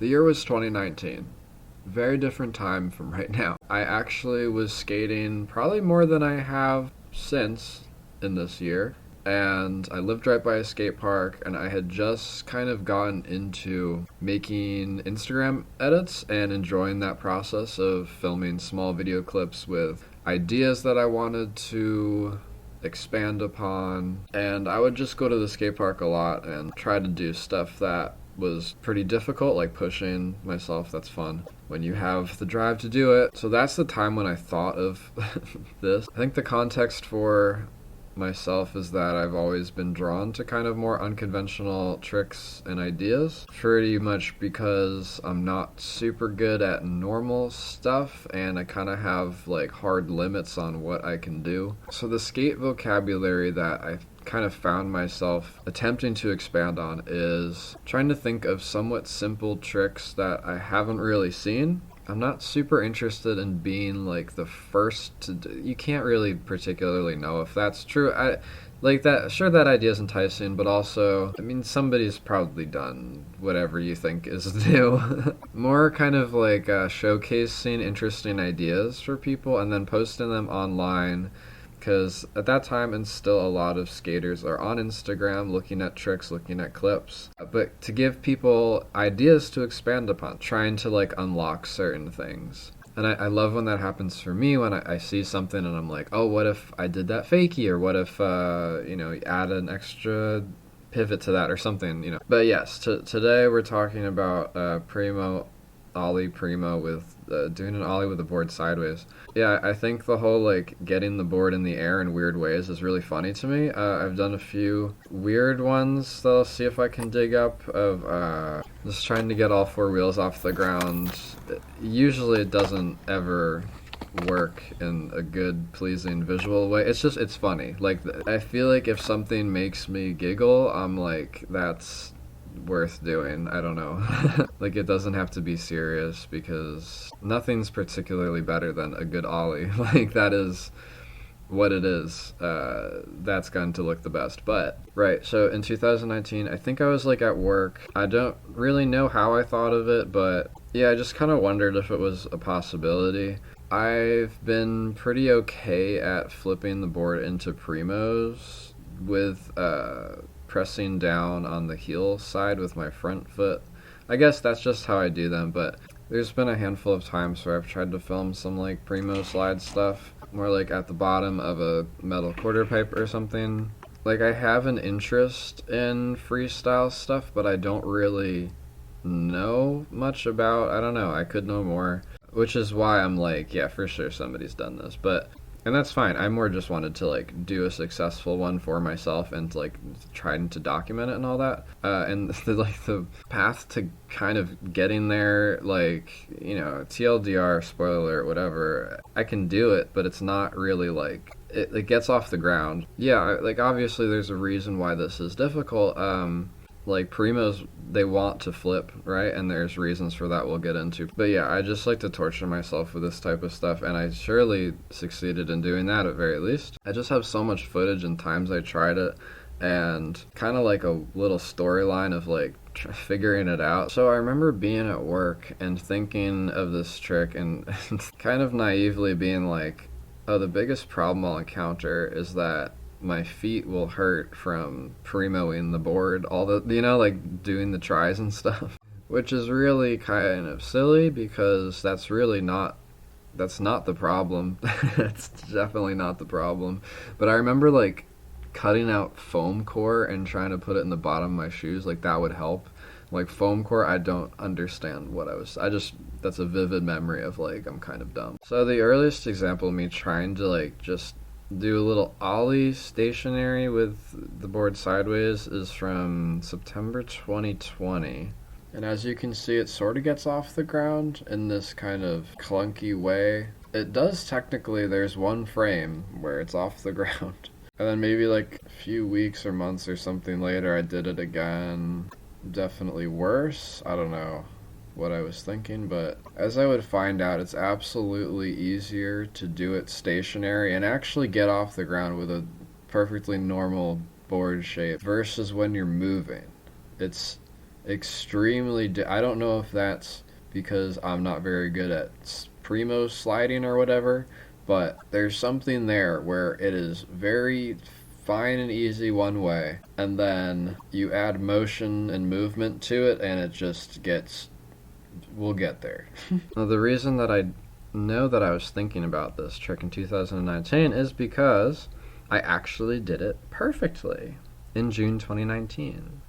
The year was 2019. Very different time from right now. I actually was skating probably more than I have since in this year. And I lived right by a skate park, and I had just kind of gotten into making Instagram edits and enjoying that process of filming small video clips with ideas that I wanted to expand upon. And I would just go to the skate park a lot and try to do stuff that was pretty difficult, like pushing myself. That's fun when you have the drive to do it. So that's the time when I thought of this. I think the context for myself is that I've always been drawn to kind of more unconventional tricks and ideas, pretty much because I'm not super good at normal stuff and I kind of have like hard limits on what I can do. So the skate vocabulary that I kind of found myself attempting to expand on is trying to think of somewhat simple tricks that I haven't really seen. I'm not super interested in being like the first to do. You can't really particularly know if that's true. I like that. Sure, that idea is enticing, but also, I mean, somebody's probably done whatever you think is new. More kind of like showcasing interesting ideas for people and then posting them online. Because at that time, and still a lot of skaters are on Instagram looking at tricks, looking at clips. But to give people ideas to expand upon, trying to like unlock certain things. And I love when that happens for me, when I see something and I'm like, oh, what if I did that fakie? Or what if, add an extra pivot to that or something, But yes, today we're talking about Primo, Ollie Primo with doing an Ollie with the board sideways. Yeah, I think the whole like getting the board in the air in weird ways is really funny to me. I've done a few weird ones that I'll see if I can dig up of just trying to get all four wheels off the ground. Usually it doesn't ever work in a good, pleasing visual way. It's funny. Like, I feel like if something makes me giggle, I'm like, that's worth doing. I don't know. Like, it doesn't have to be serious because nothing's particularly better than a good ollie. Like, that is what it is. That's going to look the best. But right, so in 2019, I think I was like at work. I don't really know how I thought of it, but yeah, I just kind of wondered if it was a possibility. I've been pretty okay at flipping the board into primos with pressing down on the heel side with my front foot. I guess that's just how I do them, but there's been a handful of times where I've tried to film some like Primo slide stuff, more like at the bottom of a metal quarter pipe or something. Like, I have an interest in freestyle stuff, but I don't really know much about, I don't know, I could know more, which is why I'm like, yeah, for sure somebody's done this, and that's fine. I more just wanted to like do a successful one for myself and like trying to document it and all that. And the path to kind of getting there, like, TLDR, spoiler alert, whatever. I can do it, but it's not really like it gets off the ground. Yeah, like obviously there's a reason why this is difficult. Like Primos, they want to flip, right? And there's reasons for that we'll get into. But yeah, I just like to torture myself with this type of stuff, and I surely succeeded in doing that at very least. I just have so much footage and times I tried it, and kind of like a little storyline of like figuring it out. So I remember being at work and thinking of this trick and kind of naively being like, oh, the biggest problem I'll encounter is that my feet will hurt from primoing the board, all the, like doing the tries and stuff, which is really kind of silly because that's not the problem. That's definitely not the problem. But I remember like cutting out foam core and trying to put it in the bottom of my shoes, like that would help. Like foam core, I don't understand that's a vivid memory of like, I'm kind of dumb. So the earliest example of me trying to like just do a little ollie stationary with the board sideways is from September 2020. And as you can see, it sort of gets off the ground in this kind of clunky way. It does technically, there's one frame where it's off the ground. And then maybe like a few weeks or months or something later, I did it again. Definitely worse. I don't know what I was thinking, but as I would find out, it's absolutely easier to do it stationary and actually get off the ground with a perfectly normal board shape versus when you're moving. It's extremely. I don't know if that's because I'm not very good at Primo sliding or whatever, but there's something there where it is very fine and easy one way, and then you add motion and movement to it, and it just gets. We'll get there. Now, the reason that I know that I was thinking about this trick in 2019 is because I actually did it perfectly in June 2019.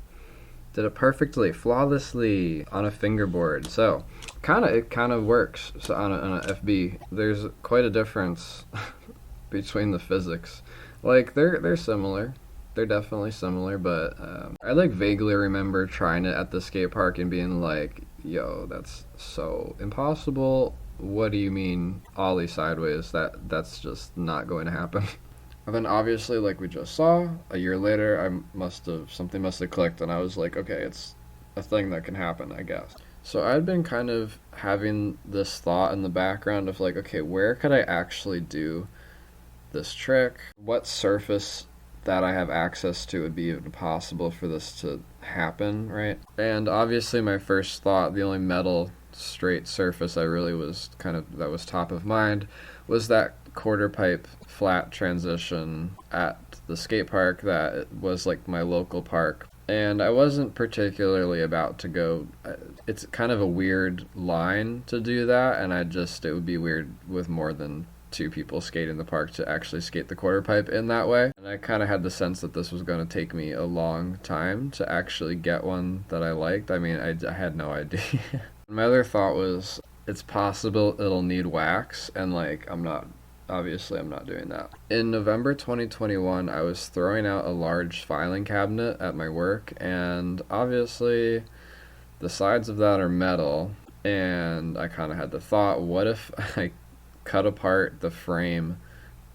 Did it perfectly, flawlessly on a fingerboard. So, it kind of works. So on a FB, there's quite a difference between the physics. Like they're similar. They're definitely similar, but I like vaguely remember trying it at the skate park and being like, "Yo, that's so impossible. What do you mean Ollie sideways? That's just not going to happen." And then obviously, like we just saw, a year later, something must have clicked, and I was like, okay, it's a thing that can happen, I guess. So I'd been kind of having this thought in the background of like, okay, where could I actually do this trick? What surface that I have access to would be even possible for this to happen, right? And obviously my first thought, the only metal straight surface I really was that was top of mind, was that quarter pipe flat transition at the skate park that was like my local park. And I wasn't particularly about to go, it's kind of a weird line to do that, and it would be weird with more than two people skate in the park to actually skate the quarter pipe in that way. And I kind of had the sense that this was going to take me a long time to actually get one that I liked. I mean, I had no idea. My other thought was, it's possible it'll need wax, and like, I'm not doing that. In November 2021, I was throwing out a large filing cabinet at my work, and obviously the sides of that are metal, and I kind of had the thought, what if I cut apart the frame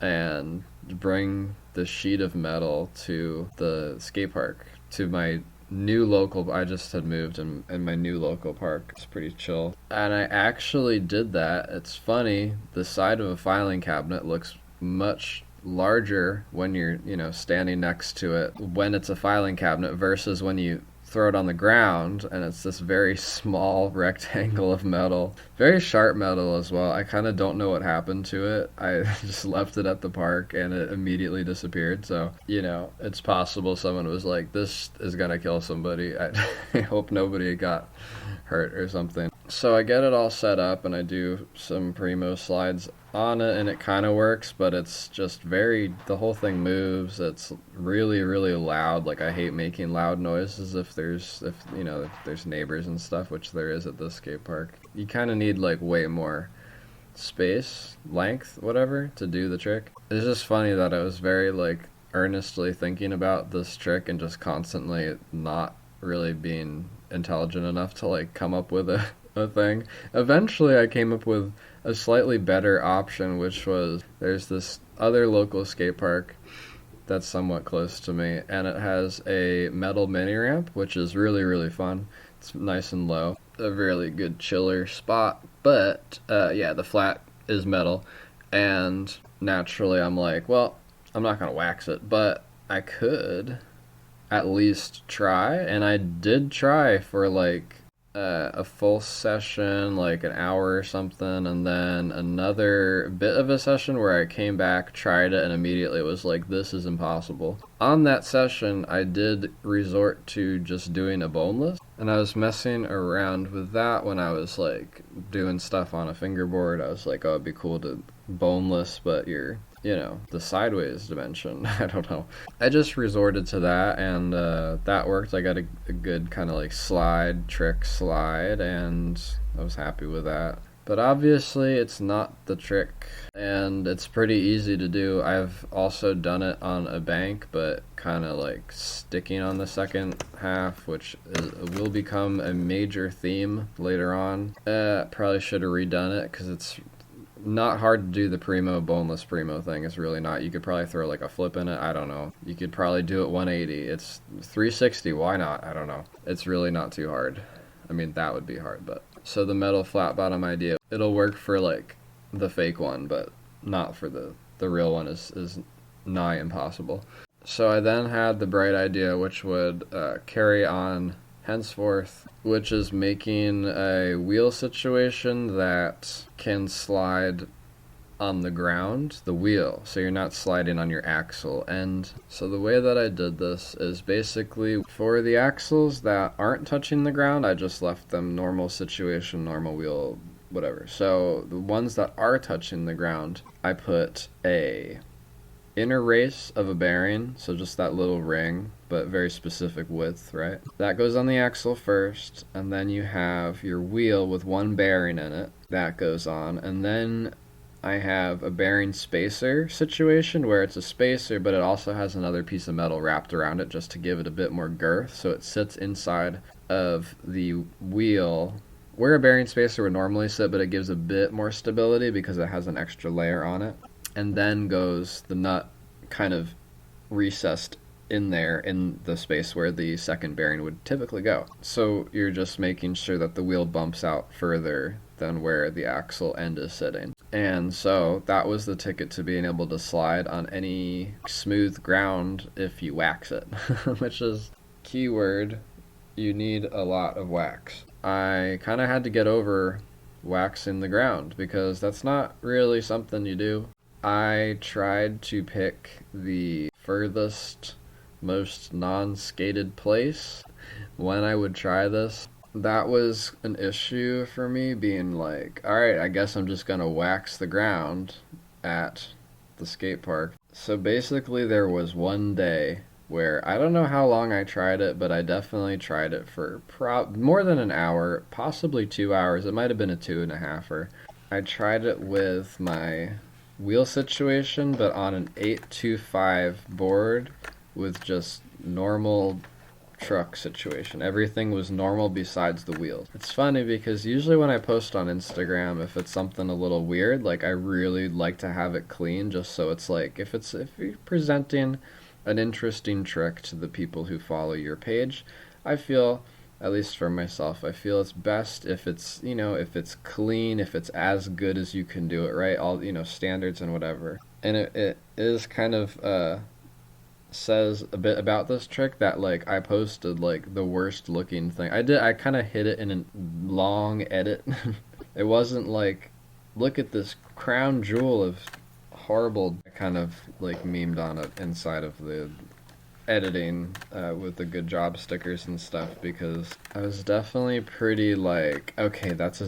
and bring the sheet of metal to the skate park, to my new local. I just had moved, and my new local park is pretty chill, and I actually did that. It's funny, the side of a filing cabinet looks much larger when you're standing next to it when it's a filing cabinet versus when you throw it on the ground and it's this very small rectangle of metal, very sharp metal as well. I kind of don't know what happened to it. I just left it at the park and it immediately disappeared. So it's possible someone was like, this is gonna kill somebody. I hope nobody got hurt or something. So I get it all set up and I do some Primo slides on it, and it kind of works, but it's just the whole thing moves. It's really, really loud. Like, I hate making loud noises if there's neighbors and stuff, which there is at the skate park. You kind of need like way more space, length, whatever, to do the trick. It's just funny that I was very like earnestly thinking about this trick and just constantly not really being intelligent enough to like come up with a thing. Eventually I came up with a slightly better option, which was, there's this other local skate park that's somewhat close to me, and it has a metal mini ramp, which is really, really fun. It's nice and low, a really good chiller spot, but the flat is metal, and naturally I'm like, well, I'm not gonna wax it, but I could at least try, and I did try for like a full session, like an hour or something, and then another bit of a session where I came back, tried it, and immediately was like, this is impossible. On that session, I did resort to just doing a boneless, and I was messing around with that when I was like doing stuff on a fingerboard. I was like, oh, it'd be cool to boneless, but you're the sideways dimension. I don't know. I just resorted to that, and that worked. I got a good kind of like trick slide, and I was happy with that. But obviously, it's not the trick, and it's pretty easy to do. I've also done it on a bank, but kind of like sticking on the second half, which will become a major theme later on. Probably should have redone it, because it's not hard to do the boneless Primo thing. It's really not. You could probably throw like a flip in it. I don't know. You could probably do it 180. It's 360. Why not? I don't know. It's really not too hard. I mean, that would be hard, but. So the metal flat bottom idea, it'll work for like the fake one, but not for the real one is nigh impossible. So I then had the bright idea, which would carry on henceforth, which is making a wheel situation that can slide on the ground, the wheel, so you're not sliding on your axle. And so the way that I did this is basically for the axles that aren't touching the ground, I just left them normal situation, normal wheel, whatever. So the ones that are touching the ground, I put a inner race of a bearing, so just that little ring, but very specific width, right? That goes on the axle first, and then you have your wheel with one bearing in it. That goes on, and then I have a bearing spacer situation where it's a spacer, but it also has another piece of metal wrapped around it just to give it a bit more girth, so it sits inside of the wheel where a bearing spacer would normally sit, but it gives a bit more stability because it has an extra layer on it. And then goes the nut kind of recessed in there in the space where the second bearing would typically go. So you're just making sure that the wheel bumps out further than where the axle end is sitting. And so that was the ticket to being able to slide on any smooth ground if you wax it, which is keyword, you need a lot of wax. I kind of had to get over waxing the ground because that's not really something you do. I tried to pick the furthest, most non-skated place when I would try this. That was an issue for me, being like, alright, I guess I'm just gonna wax the ground at the skate park. So basically there was one day where I don't know how long I tried it, but I definitely tried it for more than an hour, possibly 2 hours. It might have been a 2.5-er. I tried it with my wheel situation, but on an 825 board with just normal truck situation. Everything was normal besides the wheels. It's funny because usually when I post on Instagram, if it's something a little weird, like I really like to have it clean, just so it's like if you're presenting an interesting trick to the people who follow your page, I feel, at least for myself, I feel it's best if it's, if it's clean, if it's as good as you can do it, right? All, standards and whatever. And it is kind of, says a bit about this trick that, like, I posted, like, the worst looking thing. I kind of hid it in a long edit. It wasn't like, look at this crown jewel of horrible, kind of, like, memed on it inside of the editing with the good job stickers and stuff, because I was definitely pretty like, okay, that's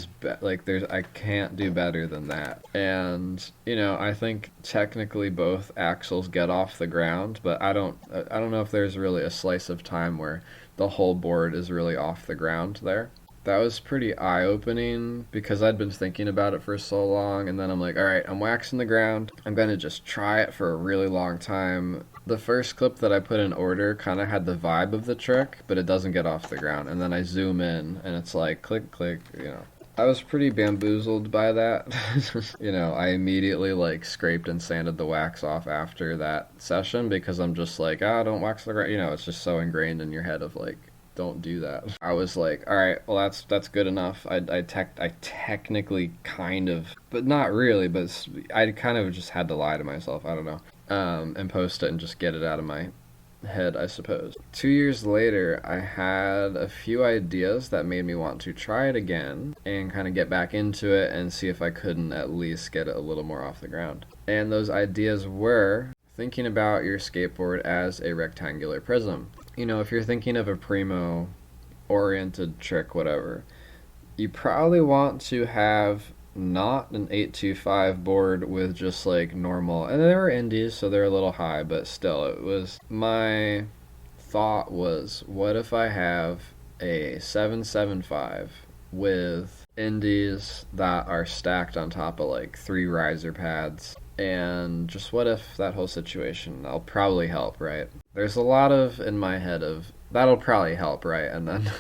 I can't do better than that. And I think technically both axles get off the ground, but I don't know if there's really a slice of time where the whole board is really off the ground there. That was pretty eye-opening because I'd been thinking about it for so long, and then I'm like, alright, I'm waxing the ground. I'm gonna just try it for a really long time. The first clip that I put in order kind of had the vibe of the trick, but it doesn't get off the ground. And then I zoom in, and it's like, click, click, I was pretty bamboozled by that. I immediately, like, scraped and sanded the wax off after that session because I'm just like, don't wax the ground. It's just so ingrained in your head of, like, don't do that. I was like, all right, well, that's good enough. I technically kind of, but not really, but I kind of just had to lie to myself. I don't know. And post it and just get it out of my head, I suppose. 2 years later, I had a few ideas that made me want to try it again and kind of get back into it and see if I couldn't at least get it a little more off the ground. And those ideas were thinking about your skateboard as a rectangular prism. If you're thinking of a Primo oriented trick, whatever, you probably want to have not an 825 board with just like normal, and they were indies, so they're a little high, but still, my thought was, what if I have a 775 with indies that are stacked on top of like 3 riser pads? And just what if that whole situation, that'll probably help, right? There's a lot of, in my head, of, that'll probably help, right? And then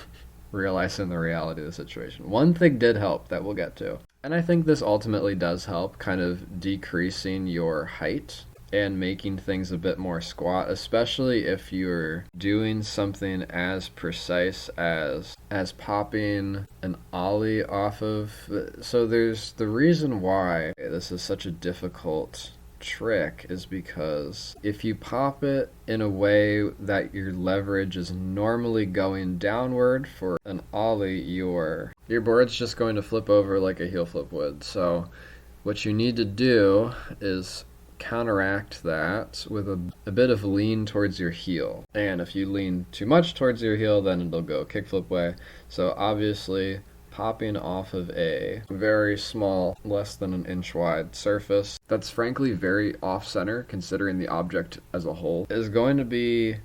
realizing the reality of the situation. One thing did help that we'll get to. And I think this ultimately does help, kind of decreasing your height and making things a bit more squat, especially if you're doing something as precise as popping an ollie off of. So there's the reason why this is such a difficult trick is because if you pop it in a way that your leverage is normally going downward for an ollie, your board's just going to flip over like a heel flip would. So what you need to do is counteract that with a bit of lean towards your heel. And if you lean too much towards your heel, then it'll go kickflip way. So obviously popping off of a very small, less than an inch wide surface that's frankly very off-center considering the object as a whole is going to be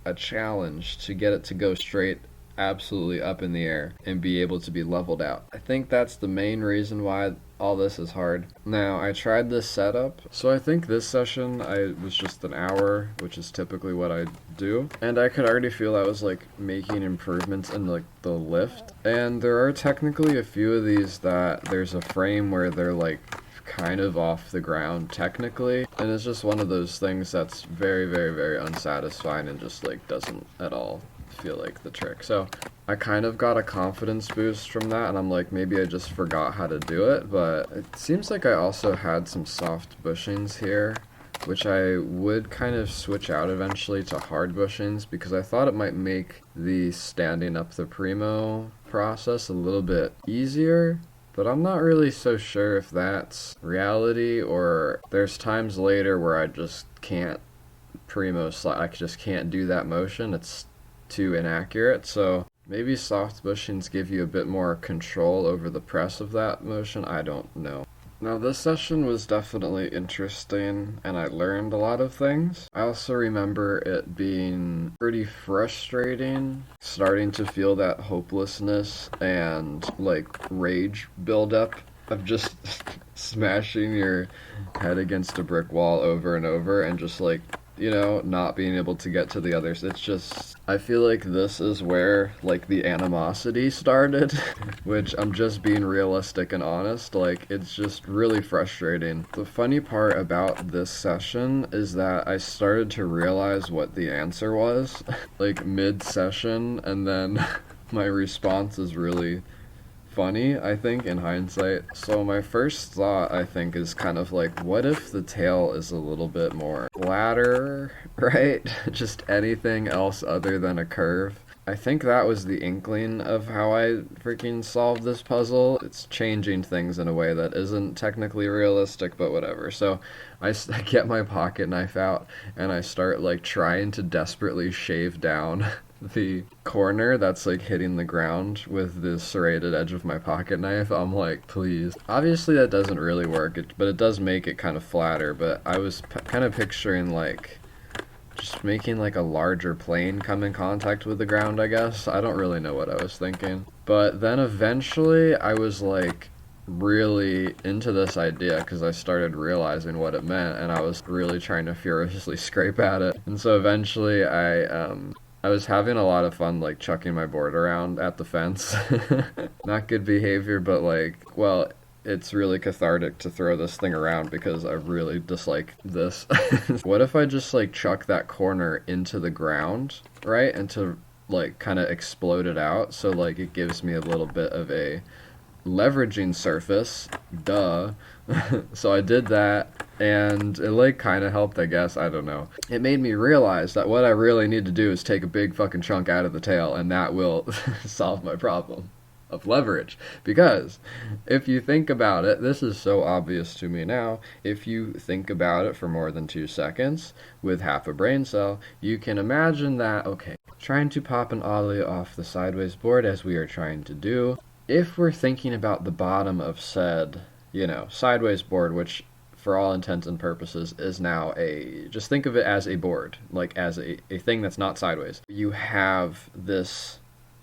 a challenge to get it to go straight absolutely up in the air and be able to be leveled out. I think that's the main reason why all this is hard. Now, I tried this setup, so I think this session I was just an hour, which is typically what I do, and I could already feel I was like making improvements in like the lift. And there are technically a few of these that there's a frame where they're like kind of off the ground technically, and it's just one of those things that's very, very, very unsatisfying and just like doesn't at all feel like the trick. So I kind of got a confidence boost from that, and I'm like, maybe I just forgot how to do it, but it seems like I also had some soft bushings here, which I would kind of switch out eventually to hard bushings because I thought it might make the standing up the Primo process a little bit easier. But I'm not really so sure if that's reality or there's times later where I just can't Primo slide. I just can't do that motion. It's too inaccurate. So maybe soft bushings give you a bit more control over the press of that motion. I don't know. Now this session was definitely interesting and I learned a lot of things. I also remember it being pretty frustrating, starting to feel that hopelessness and like rage buildup of just smashing your head against a brick wall over and over and just like, you know, not being able to get to the others. It's just, I feel like this is where like the animosity started, which I'm just being realistic and honest. Like, it's just really frustrating. The funny part about this session is that I started to realize what the answer was, like mid-session, and then my response is really funny, I think, in hindsight. So my first thought, I think, is kind of like, what if the tail is a little bit more flatter, right? Just anything else other than a curve. I think that was the inkling of how I freaking solved this puzzle. It's changing things in a way that isn't technically realistic, but whatever. So I get my pocket knife out and I start like trying to desperately shave down the corner that's like hitting the ground with the serrated edge of my pocket knife. I'm like, please. Obviously that doesn't really work, but it does make it kind of flatter. But I was kind of picturing like just making like a larger plane come in contact with the ground, I guess. I don't really know what I was thinking. But then eventually I was like really into this idea because I started realizing what it meant and I was really trying to furiously scrape at it. And so eventually I was having a lot of fun, like, chucking my board around at the fence. Not good behavior, but, like, well, it's really cathartic to throw this thing around because I really dislike this. What if I just, like, chuck that corner into the ground, right? And to, like, kind of explode it out so, like, it gives me a little bit of a leveraging surface. Duh. So I did that. And it like kind of helped, I guess. I don't know. It made me realize that what I really need to do is take a big fucking chunk out of the tail, and that will solve my problem of leverage. Because if you think about it, this is so obvious to me now, if you think about it for more than 2 seconds with half a brain cell, you can imagine that, okay, trying to pop an ollie off the sideways board as we are trying to do. If we're thinking about the bottom of said, you know, sideways board, which for all intents and purposes is now just think of it as a board, like as a thing that's not sideways. You have this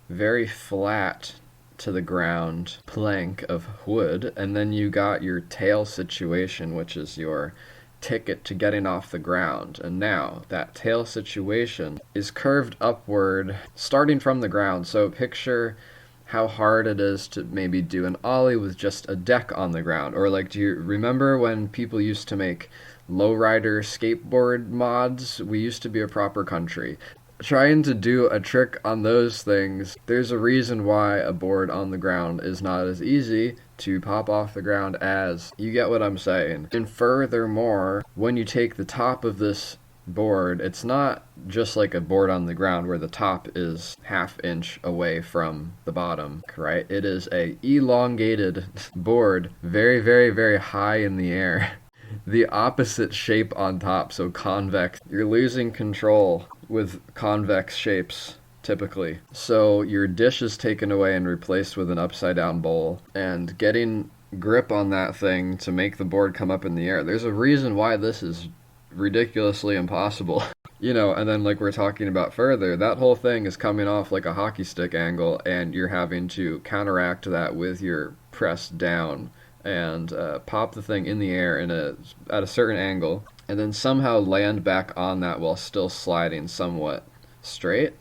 very flat to the ground plank of wood, and then you got your tail situation, which is your ticket to getting off the ground. And now that tail situation is curved upward, starting from the ground. So picture how hard it is to maybe do an ollie with just a deck on the ground. Or like, do you remember when people used to make lowrider skateboard mods? We used to be a proper country. trying to do a trick on those things, there's a reason why a board on the ground is not as easy to pop off the ground as. You get what I'm saying? And furthermore, when you take the top of this board, it's not just like a board on the ground where the top is half-inch away from the bottom, right? It is a elongated board, very, very, very high in the air. The opposite shape on top, so convex. You're losing control with convex shapes, typically. So your dish is taken away and replaced with an upside down bowl, and getting grip on that thing to make the board come up in the air. There's a reason why this is ridiculously impossible. And then like we're talking about further, that whole thing is coming off like a hockey stick angle, and you're having to counteract that with your press down and pop the thing in the air at a certain angle, and then somehow land back on that while still sliding somewhat straight.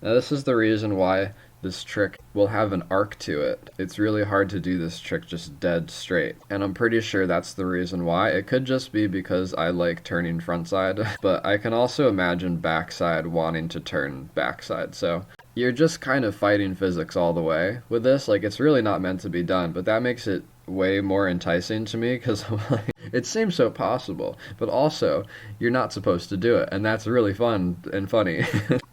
Now this is the reason why this trick will have an arc to it. It's really hard to do this trick just dead straight, and I'm pretty sure that's the reason why. It could just be because I like turning frontside, but I can also imagine backside wanting to turn backside, so you're just kind of fighting physics all the way with this. Like, it's really not meant to be done, but that makes it way more enticing to me because it seems so possible, but also you're not supposed to do it, and that's really fun and funny.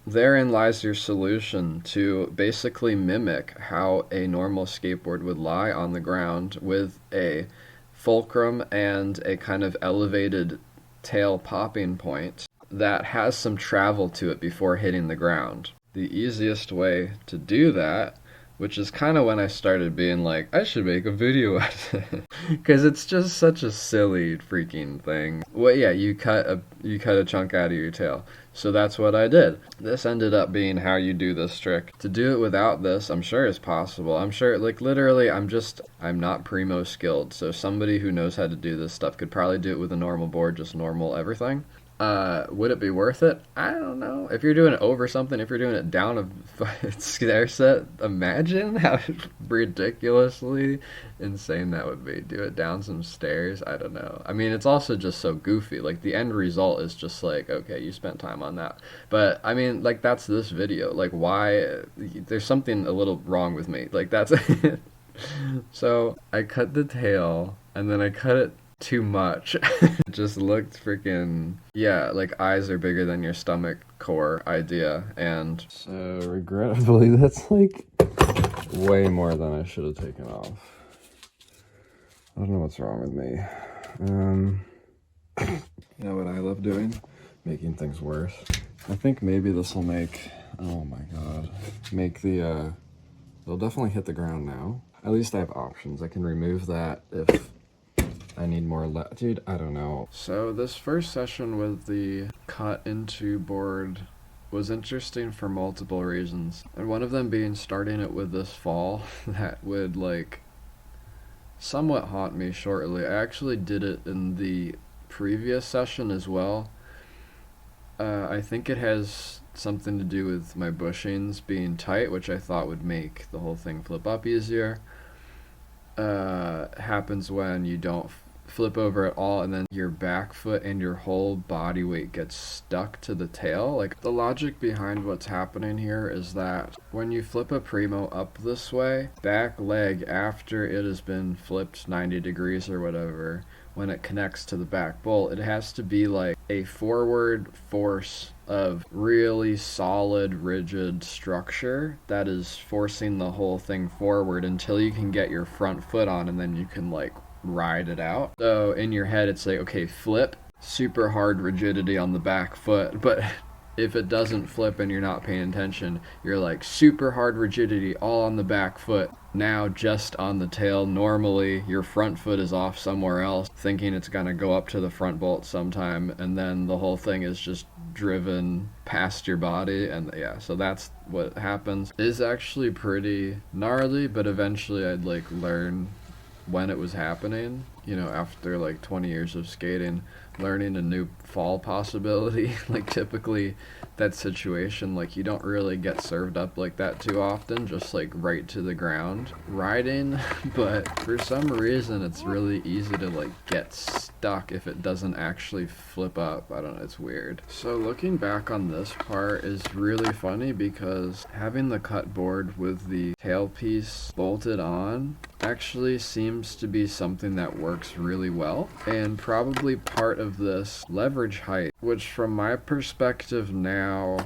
Therein lies your solution to basically mimic how a normal skateboard would lie on the ground with a fulcrum and a kind of elevated tail popping point that has some travel to it before hitting the ground. The easiest way to do that, which is kind of when I started being like, I should make a video at it, because it's just such a silly freaking thing. Well, yeah, you cut a chunk out of your tail. So that's what I did. This ended up being how you do this trick. To do it without this, I'm sure is possible. I'm sure, like, literally, I'm not Primo skilled, so somebody who knows how to do this stuff could probably do it with a normal board, just normal everything. Would it be worth it? I don't know. If you're doing it over something, if you're doing it down a stair set, imagine how ridiculously insane that would be. Do it down some stairs? I don't know. I mean, it's also just so goofy. Like, the end result is just like, okay, you spent time on that. But, I mean, like, that's this video. Like, why? There's something a little wrong with me. Like, that's it. So, I cut the tail, and then I cut it too much. It just looked freaking, yeah, like eyes are bigger than your stomach core idea. And so regrettably, that's like way more than I should have taken off. I don't know what's wrong with me. You know what I love doing? Making things worse. I think maybe this will make, oh my god, make the, it'll definitely hit the ground now. At least I have options. I can remove that if I need more dude, I don't know. So this first session with the cut into board was interesting for multiple reasons. And one of them being starting it with this fall that would like somewhat haunt me shortly. I actually did it in the previous session as well. I think it has something to do with my bushings being tight, which I thought would make the whole thing flip up easier. Happens when you don't flip over at all, and then your back foot and your whole body weight gets stuck to the tail. Like, the logic behind what's happening here is that when you flip a Primo up this way, back leg, after it has been flipped 90 degrees or whatever, when it connects to the back bolt, it has to be like a forward force of really solid, rigid structure that is forcing the whole thing forward until you can get your front foot on, and then you can like ride it out. So in your head it's like, okay, flip, super hard rigidity on the back foot, but if it doesn't flip and you're not paying attention, you're like super hard rigidity all on the back foot, now just on the tail. Normally your front foot is off somewhere else, thinking it's gonna go up to the front bolt sometime, and then the whole thing is just driven past your body. And yeah, so that's what happens. It is actually pretty gnarly, but eventually I'd like learn when it was happening, you know, after like 20 years of skating. learning a new fall possibility. Like typically that situation, like you don't really get served up like that too often, just like right to the ground riding. But for some reason it's really easy to like get stuck if it doesn't actually flip up. I don't know, it's weird. So looking back on this part is really funny because having the cut board with the tailpiece bolted on actually seems to be something that works really well, and probably part of this leverage height, which from my perspective now,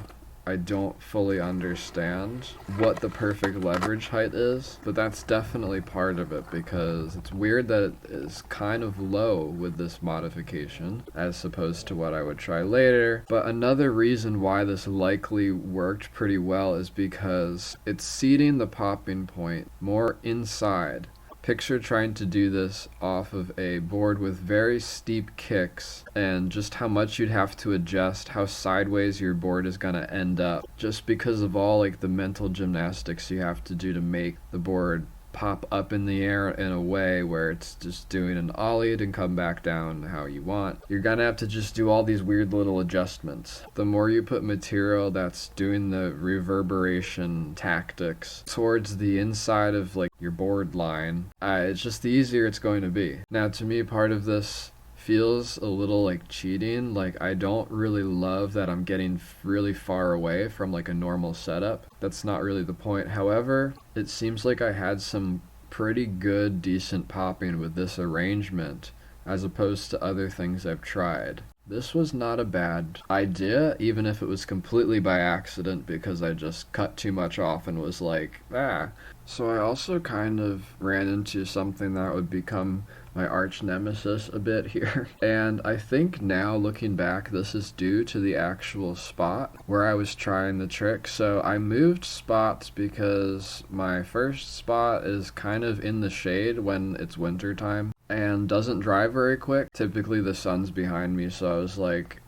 I don't fully understand what the perfect leverage height is, but that's definitely part of it because it's weird that it is kind of low with this modification as opposed to what I would try later. But another reason why this likely worked pretty well is because it's seating the popping point more inside. Picture trying to do this off of a board with very steep kicks and just how much you'd have to adjust how sideways your board is going to end up just because of all like the mental gymnastics you have to do to make the board pop up in the air in a way where it's just doing an ollie and come back down how you want. You're gonna have to just do all these weird little adjustments. The more you put material that's doing the reverberation tactics towards the inside of like your board line, it's just the easier it's going to be. Now to me, part of this feels a little like cheating. Like I don't really love that I'm getting really far away from like a normal setup. That's not really the point. However, it seems like I had some pretty good, decent popping with this arrangement as opposed to other things I've tried. This was not a bad idea, even if it was completely by accident because I just cut too much off and was like, ah. So I also kind of ran into something that would become my arch nemesis a bit here. And I think now looking back, this is due to the actual spot where I was trying the trick. So I moved spots because my first spot is kind of in the shade when it's winter time and doesn't dry very quick. Typically the sun's behind me, so I was like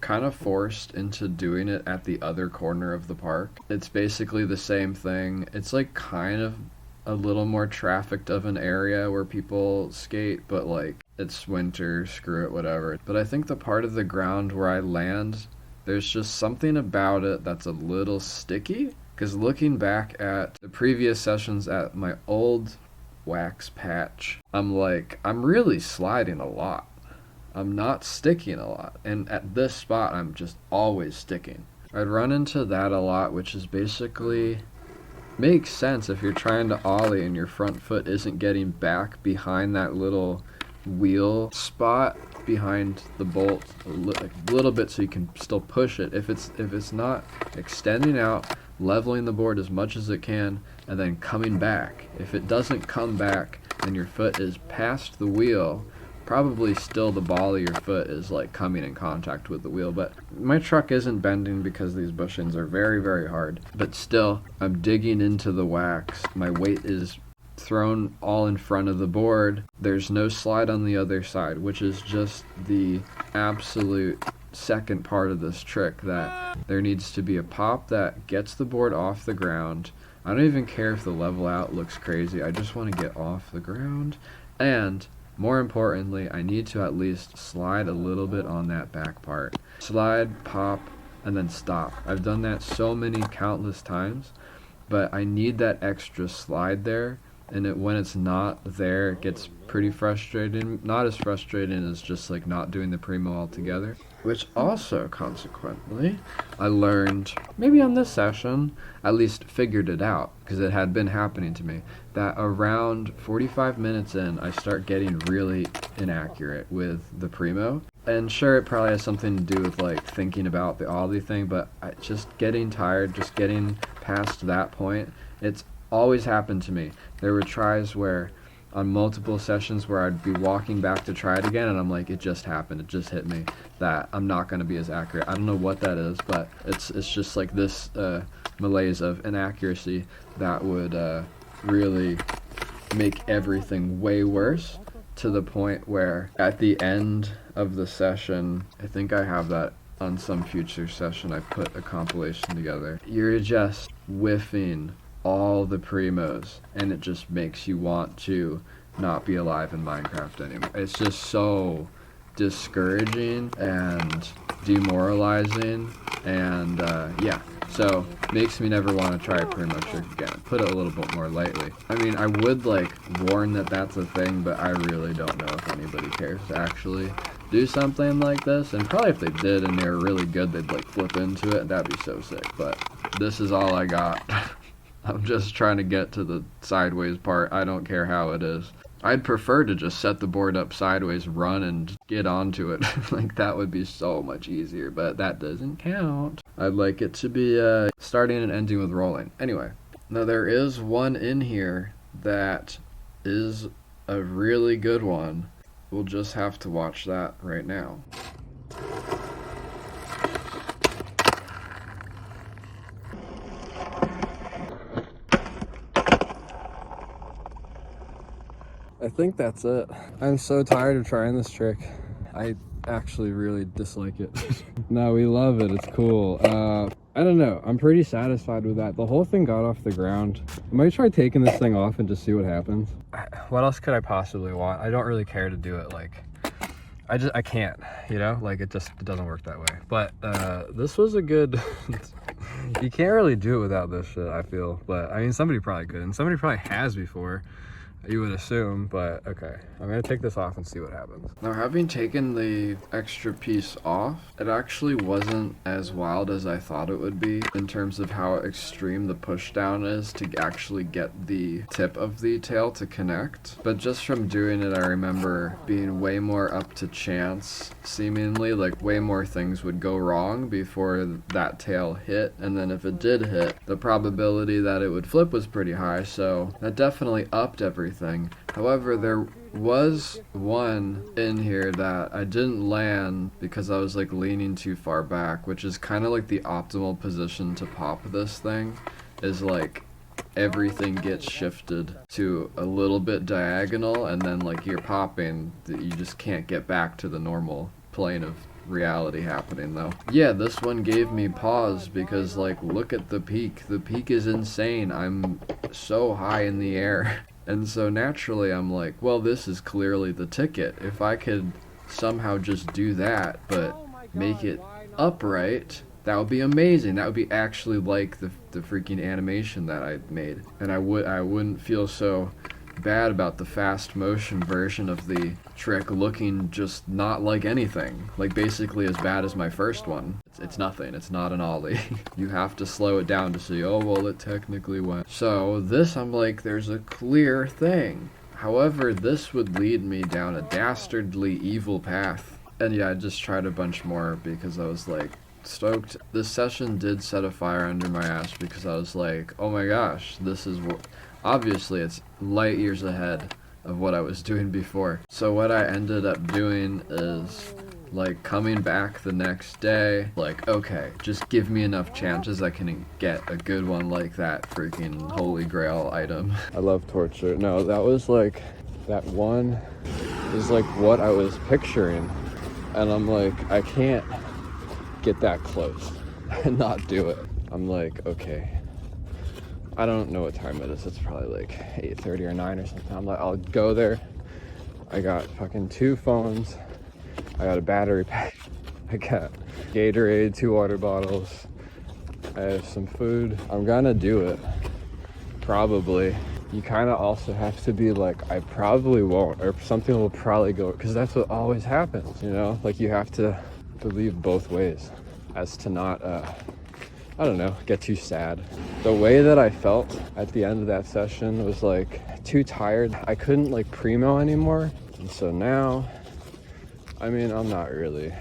kind of forced into doing it at the other corner of the park. It's basically the same thing. It's like kind of a little more trafficked of an area where people skate, but like it's winter, screw it, whatever. But I think the part of the ground where I land, there's just something about it that's a little sticky, because looking back at the previous sessions at my old wax patch, I'm like, I'm really sliding a lot. I'm not sticking a lot, and at this spot I'm just always sticking. I'd run into that a lot, which is basically makes sense if you're trying to ollie and your front foot isn't getting back behind that little wheel spot behind the bolt a little bit so you can still push it. If it's not extending out, leveling the board as much as it can, and then coming back. If it doesn't come back and your foot is past the wheel, probably still the ball of your foot is like coming in contact with the wheel. But my truck isn't bending because these bushings are very, very hard. But still, I'm digging into the wax. My weight is thrown all in front of the board. There's no slide on the other side, which is just the absolute second part of this trick, that there needs to be a pop that gets the board off the ground. I don't even care if the level out looks crazy. I just want to get off the ground. And more importantly, I need to at least slide a little bit on that back part. Slide, pop, and then stop. I've done that so many countless times, but I need that extra slide there, and when it's not there, it gets pretty frustrating. Not as frustrating as just like not doing the Primo altogether, which also consequently I learned maybe on this session, at least figured it out because it had been happening to me, that around 45 minutes in I start getting really inaccurate with the Primo. And sure, it probably has something to do with like thinking about the ollie thing, but just getting tired, just getting past that point, it's always happened to me. There were tries where on multiple sessions where I'd be walking back to try it again, and I'm like, it just happened, it just hit me that I'm not going to be as accurate. I don't know what that is, but it's just like this malaise of inaccuracy that would really make everything way worse, to the point where at the end of the session, I think I have that on some future session, I put a compilation together, you're just whiffing all the Primos, and it just makes you want to not be alive in Minecraft anymore. It's just so discouraging and demoralizing, and yeah, so makes me never want to try a Primo trick again. Put it a little bit more lightly. I mean, I would like warn that that's a thing, but I really don't know if anybody cares to actually do something like this. And probably if they did and they were really good, they'd like flip into it, and that'd be so sick. But this is all I got. I'm just trying to get to the sideways part. I don't care how it is. I'd prefer to just set the board up sideways, run, and get onto it. Like, that would be so much easier, but that doesn't count. I'd like it to be starting and ending with rolling. Anyway, now there is one in here that is a really good one. We'll just have to watch that right now. I think that's it. I'm so tired of trying this trick. I actually really dislike it. No, we love it. It's cool. I don't know. I'm pretty satisfied with that. The whole thing got off the ground. I might try taking this thing off and just see what happens. What else could I possibly want? I don't really care to do it. Like, I can't, you know? Like, it doesn't work that way. But this was a good... You can't really do it without this shit, I feel. But, I mean, somebody probably could. And somebody probably has before. You would assume, but okay. I'm gonna take this off and see what happens. Now, having taken the extra piece off, it actually wasn't as wild as I thought it would be in terms of how extreme the push down is to actually get the tip of the tail to connect. But just from doing it, I remember being way more up to chance, seemingly. Like, way more things would go wrong before that tail hit, and then if it did hit, the probability that it would flip was pretty high, so that definitely upped everything. However, there was one in here that I didn't land because I was like leaning too far back, which is kind of like the optimal position to pop this thing, is like everything gets shifted to a little bit diagonal, and then like you're popping, you just can't get back to the normal plane of reality happening though. Yeah, this one gave me pause because like, look at the peak. The peak is insane. I'm so high in the air. And so naturally I'm like, well, this is clearly the ticket. If I could somehow just do that, but make it upright, that would be amazing. That would be actually like the freaking animation that I made. And I wouldn't feel so bad about the fast motion version of the trick looking just not like anything. Like basically as bad as my first one. It's nothing. It's not an ollie. You have to slow it down to see, oh, well, it technically went. So this, I'm like, there's a clear thing. However, this would lead me down a dastardly evil path. And yeah, I just tried a bunch more because I was like, stoked. This session did set a fire under my ass because I was like, oh my gosh, this is what... Obviously, it's light years ahead of what I was doing before. So what I ended up doing is, like, coming back the next day, like, okay, just give me enough chances I can get a good one like that freaking holy grail item. I love torture. No, that was like, that one is like what I was picturing. And I'm like, I can't get that close and not do it. I'm like, okay. I don't know what time it is. It's probably like 8:30 or 9 or something. I'm like, I'll go there. I got fucking 2 phones. I got a battery pack. I got Gatorade, 2 water bottles. I have some food. I'm gonna do it. Probably. You kind of also have to be like, I probably won't, or something will probably go, because that's what always happens, you know? Like, you have to believe both ways as to not, I don't know, get too sad. The way that I felt at the end of that session was like too tired. I couldn't like Primo anymore. And so now, I mean, I'm not really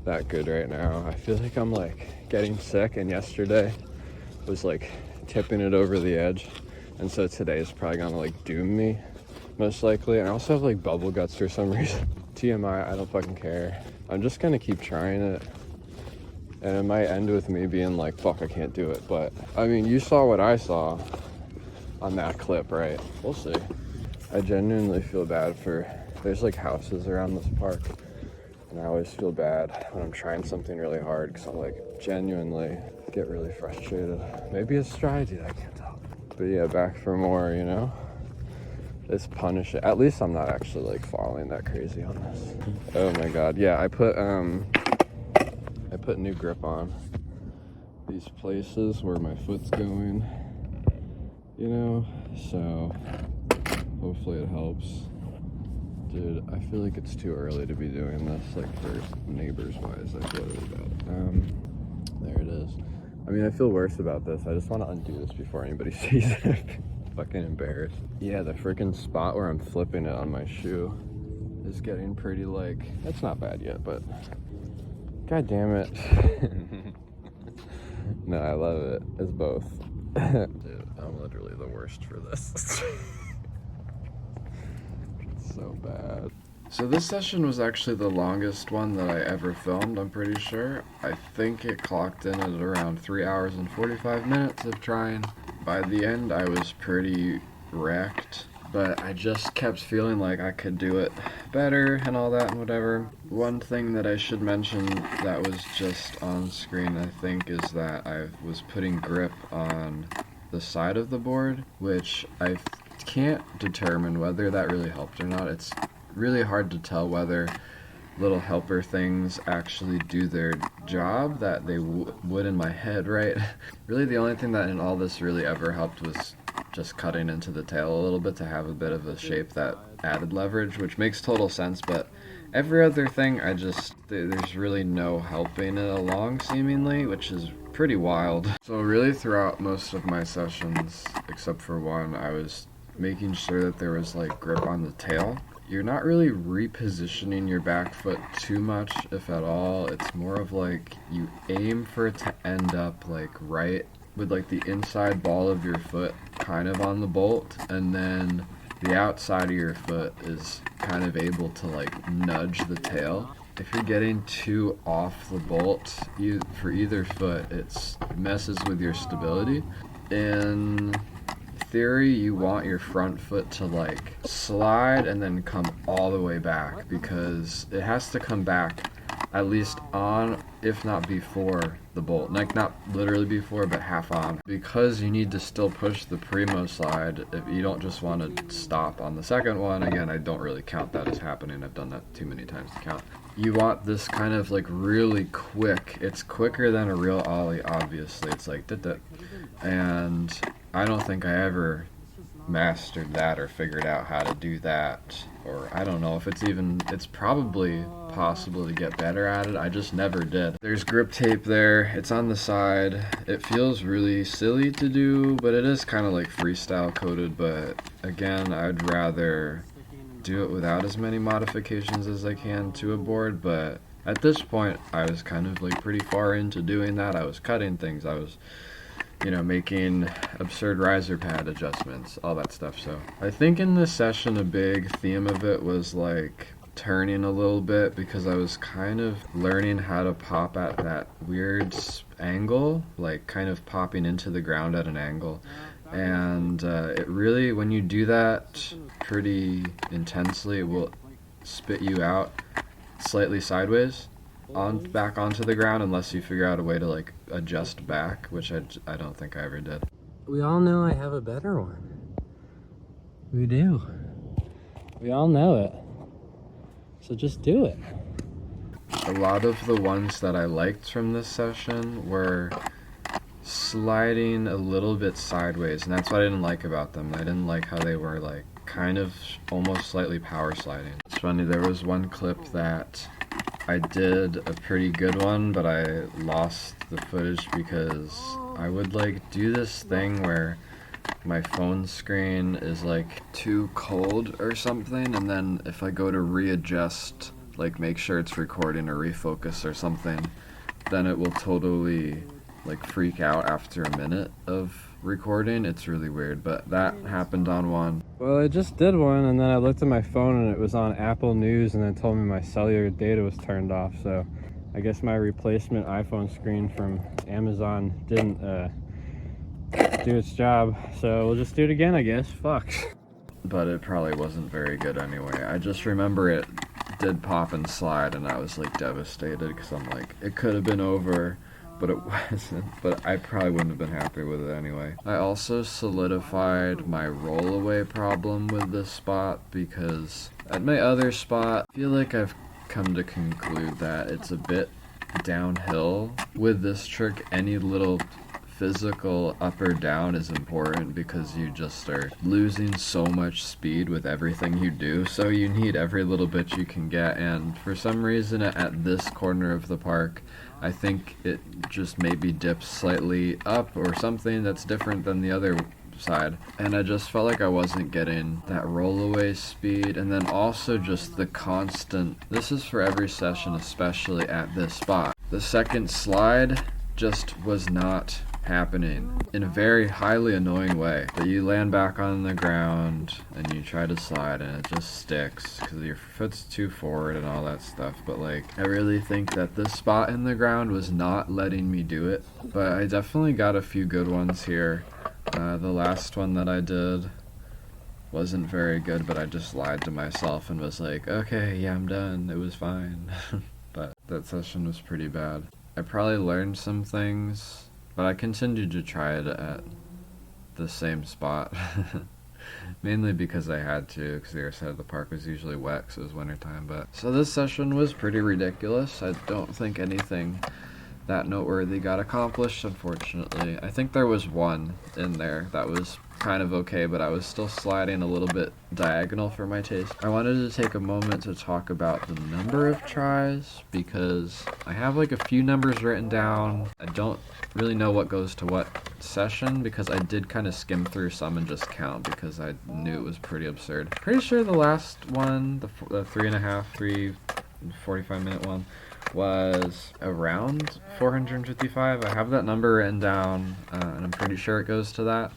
that good right now. I feel like I'm like getting sick, and yesterday was like tipping it over the edge. And so today is probably gonna like doom me, most likely. And I also have like bubble guts for some reason. TMI, I don't fucking care. I'm just gonna keep trying it. And it might end with me being like, fuck, I can't do it. But, I mean, you saw what I saw on that clip, right? We'll see. I genuinely feel bad for... There's, like, houses around this park. And I always feel bad when I'm trying something really hard because I'm, like, genuinely get really frustrated. Maybe it's dry, dude. I can't tell. But, yeah, back for more, you know? is punish it. At least I'm not actually like falling that crazy on this. Oh my god, yeah, I put new grip on these places where my foot's going, you know, so hopefully it helps. Dude, I feel like it's too early to be doing this, like, for neighbors wise. I feel really bad. There it is. I mean, I feel worse about this. I just want to undo this before anybody sees it. Fucking embarrassed. Yeah, the freaking spot where I'm flipping it on my shoe is getting pretty, like, that's not bad yet, but god damn it. No, I love it. It's both. Dude, I'm literally the worst for this. It's so bad. So this session was actually the longest one that I ever filmed, I'm pretty sure. I think it clocked in at around 3 hours and 45 minutes of trying. By the end, I was pretty wrecked, but I just kept feeling like I could do it better and all that and whatever. One thing that I should mention that was just on screen, I think, is that I was putting grip on the side of the board, which I can't determine whether that really helped or not. It's really hard to tell whether little helper things actually do their job that they would in my head, right? Really the only thing that in all this really ever helped was just cutting into the tail a little bit to have a bit of a shape that added leverage, which makes total sense, but every other thing there's really no helping it along seemingly, which is pretty wild. So really throughout most of my sessions, except for one, I was making sure that there was like grip on the tail. You're not really repositioning your back foot too much, if at all. It's more of like you aim for it to end up like right with like the inside ball of your foot kind of on the bolt, and then the outside of your foot is kind of able to like nudge the tail. If you're getting too off the bolt for either foot, it messes with your stability. In theory, you want your front foot to like slide and then come all the way back, because it has to come back at least on, if not before, the bolt. Like not literally before, but half on, because you need to still push the Primo slide if you don't just want to stop on the second one. Again, I don't really count that as happening. I've done that too many times to count. You want this kind of like really quick. It's quicker than a real Ollie, obviously. It's like dit. And I don't think I ever mastered that or figured out how to do that, or I don't know if it's probably possible to get better at it. I just never did. There's grip tape there. It's on the side. It feels really silly to do, but it is kind of like freestyle coded, but again, I'd rather do it without as many modifications as I can to a board. But at this point, I was kind of like pretty far into doing that. I was cutting things. I was making absurd riser pad adjustments, all that stuff. So I think in this session a big theme of it was like turning a little bit, because I was kind of learning how to pop at that weird angle, like kind of popping into the ground at an angle. And it really, when you do that pretty intensely, it will spit you out slightly sideways back onto the ground, unless you figure out a way to like adjust back, which I don't think I ever did. We all know I have a better one. We do. We all know it. So just do it. A lot of the ones that I liked from this session were sliding a little bit sideways, and that's what I didn't like about them. I didn't like how they were like kind of almost slightly power sliding. It's funny, there was one clip that I did a pretty good one, but I lost the footage because I would like do this thing where my phone screen is like too cold or something, and then if I go to readjust, like make sure it's recording or refocus or something, then it will totally like freak out after a minute of recording. It's really weird, but that happened on one. Well, I just did one, and then I looked at my phone and it was on Apple News, and then told me my cellular data was turned off. So I guess my replacement iPhone screen from Amazon didn't do its job. So we'll just do it again, I guess. Fuck. But it probably wasn't very good anyway. I just remember it did pop and slide, and I was like devastated, because I'm like, it could have been over but it wasn't. But I probably wouldn't have been happy with it anyway. I also solidified my rollaway problem with this spot because at my other spot, I feel like I've come to conclude that it's a bit downhill. With this trick, any little physical up or down is important because you just are losing so much speed with everything you do, so you need every little bit you can get. And for some reason at this corner of the park, I think it just maybe dips slightly up or something that's different than the other side, and I just felt like I wasn't getting that rollaway speed. And then also just the constant, this is for every session, especially at this spot, the second slide just was not happening in a very highly annoying way. That you land back on the ground and you try to slide and it just sticks because your foot's too forward and all that stuff. But like, I really think that this spot in the ground was not letting me do it, but I definitely got a few good ones here. The last one that I did wasn't very good, but I just lied to myself and was like, okay, yeah, I'm done, it was fine. But that session was pretty bad. I probably learned some things, but I continued to try it at the same spot. Mainly because I had to, because the other side of the park was usually wet because it was wintertime. But so this session was pretty ridiculous. I don't think anything that noteworthy got accomplished, unfortunately. I think there was one in there that was kind of okay, but I was still sliding a little bit diagonal for my taste. I wanted to take a moment to talk about the number of tries, because I have like a few numbers written down. I don't really know what goes to what session, because I did kind of skim through some and just count because I knew it was pretty absurd. Pretty sure the last one, the 45-minute one, was around 455. I have that number written down, and I'm pretty sure it goes to that.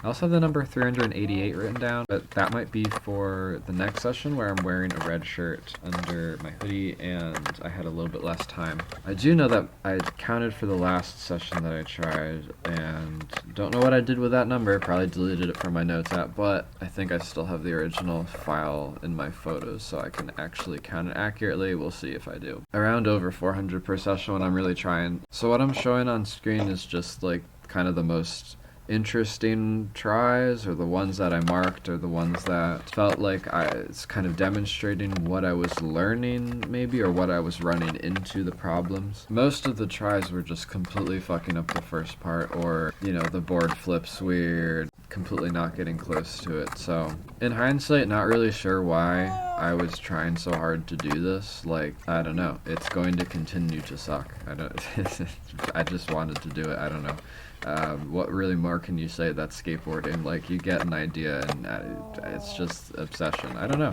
I also have the number 388 written down, but that might be for the next session where I'm wearing a red shirt under my hoodie and I had a little bit less time. I do know that I counted for the last session that I tried and don't know what I did with that number. Probably deleted it from my notes app, but I think I still have the original file in my photos so I can actually count it accurately. We'll see if I do. Around over 400 per session when I'm really trying. So what I'm showing on screen is just like kind of the most interesting tries, or the ones that I marked, or the ones that felt like it's kind of demonstrating what I was learning maybe, or what I was running into the problems. Most of the tries were just completely fucking up the first part, or you know, the board flips weird, completely not getting close to it. So in hindsight, not really sure why I was trying so hard to do this. Like, I don't know, it's going to continue to suck. I just wanted to do it. I don't know. What really more can you say? That's skateboarding. Like, you get an idea and it's just obsession. I don't know.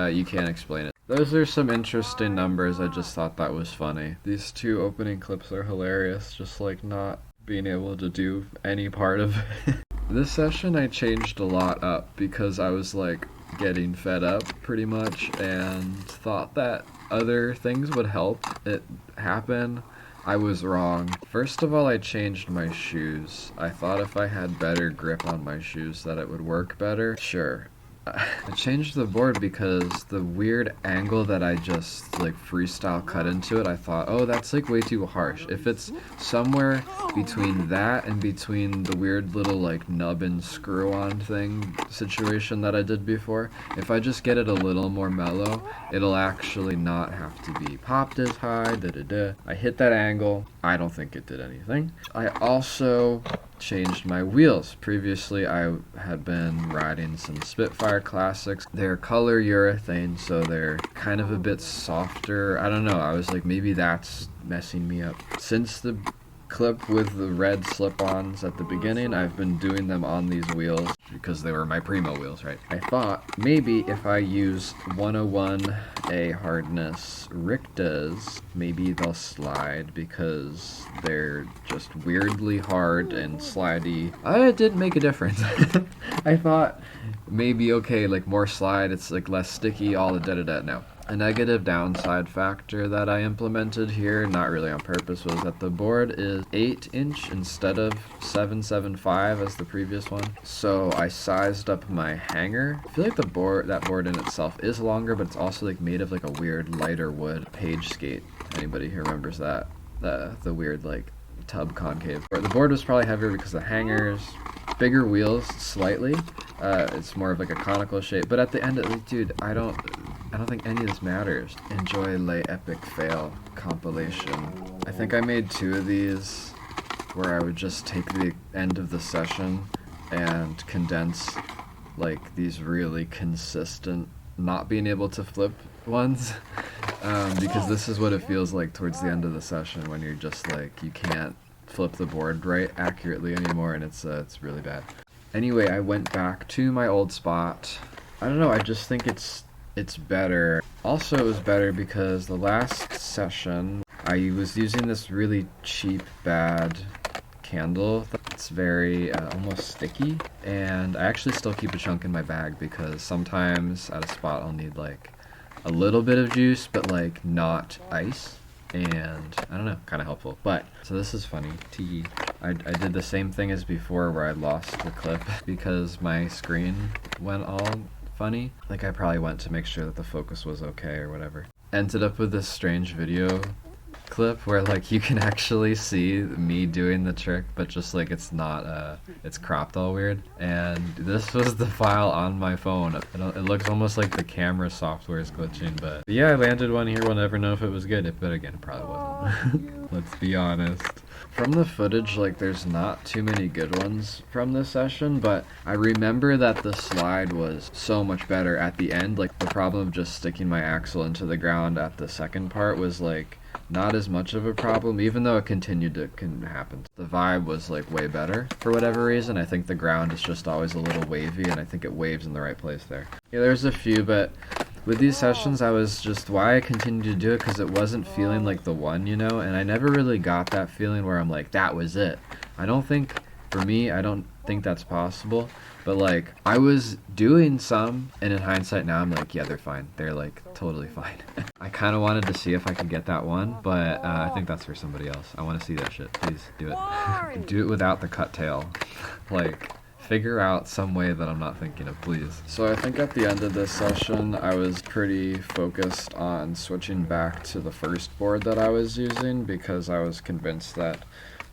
You can't explain it. Those are some interesting numbers. I just thought that was funny. These two opening clips are hilarious. Just like not being able to do any part of it. This session I changed a lot up because I was like getting fed up pretty much and thought that other things would help it happen. I was wrong. First of all, I changed my shoes. I thought if I had better grip on my shoes that it would work better. Sure. I changed the board because the weird angle that I just like freestyle cut into it, I thought, oh, that's like way too harsh. If it's somewhere between that and between the weird little like nub and screw on thing situation that I did before, if I just get it a little more mellow, it'll actually not have to be popped as high. I hit that angle. I don't think it did anything. I also changed my wheels. Previously, I had been riding some Spitfire Classics. They're color urethane, so they're kind of a bit softer. I don't know, I was like, maybe that's messing me up. Since the clip with the red slip-ons at the beginning, I've been doing them on these wheels because they were my Primo wheels, right? I thought maybe if I use 101A hardness Richtas, maybe they'll slide because they're just weirdly hard and slidey. It didn't make a difference. I thought maybe, okay, like more slide, it's like less sticky, all the da-da-da. No. A negative downside factor that I implemented here, not really on purpose, was that the board is 8-inch instead of 7.75 as the previous one. So I sized up my hanger. I feel like that board in itself is longer, but it's also like made of like a weird lighter wood page skate. Anybody who remembers that? The weird like tub concave. The board was probably heavier because the hangers, bigger wheels slightly. It's more of like a conical shape. But at the end, dude, I don't think any of this matters. Enjoy lay epic fail compilation. I think I made 2 of these where I would just take the end of the session and condense like these really consistent not being able to flip ones, because this is what it feels like towards the end of the session when you're just like you can't flip the board right accurately anymore, and it's really bad. Anyway, I went back to my old spot. I don't know, I just think it's better. Also, it was better because the last session I was using this really cheap, bad candle that's very almost sticky, and I actually still keep a chunk in my bag because sometimes at a spot I'll need like a little bit of juice but like not ice, and I don't know, kind of helpful. But so this is funny. I did the same thing as before where I lost the clip because my screen went all funny. Like I probably went to make sure that the focus was okay or whatever. Ended up with this strange video clip where like you can actually see me doing the trick, but just like it's not it's cropped all weird, and this was the file on my phone. It looks almost like the camera software is glitching, but yeah, I landed one here. We'll never know if it was good, but again, it probably wasn't. Let's be honest. From the footage, like there's not too many good ones from this session, but I remember that the slide was so much better at the end. Like the problem of just sticking my axle into the ground at the second part was like not as much of a problem, even though it continued to happen. The vibe was like way better for whatever reason. I think the ground is just always a little wavy, and I think it waves in the right place there. Yeah, there's a few, but with these sessions I was just, why I continued to do it, because it wasn't feeling like the one, you know, and I never really got that feeling where I'm like, that was it. I don't think, for me, I don't think that's possible. But like I was doing some, and in hindsight now I'm like, yeah, they're fine. They're like totally fine. I kind of wanted to see if I could get that one, but I think that's for somebody else. I want to see that shit. Please do it. Do it without the cut tail. Like figure out some way that I'm not thinking of, please. So I think at the end of this session I was pretty focused on switching back to the first board that I was using, because I was convinced that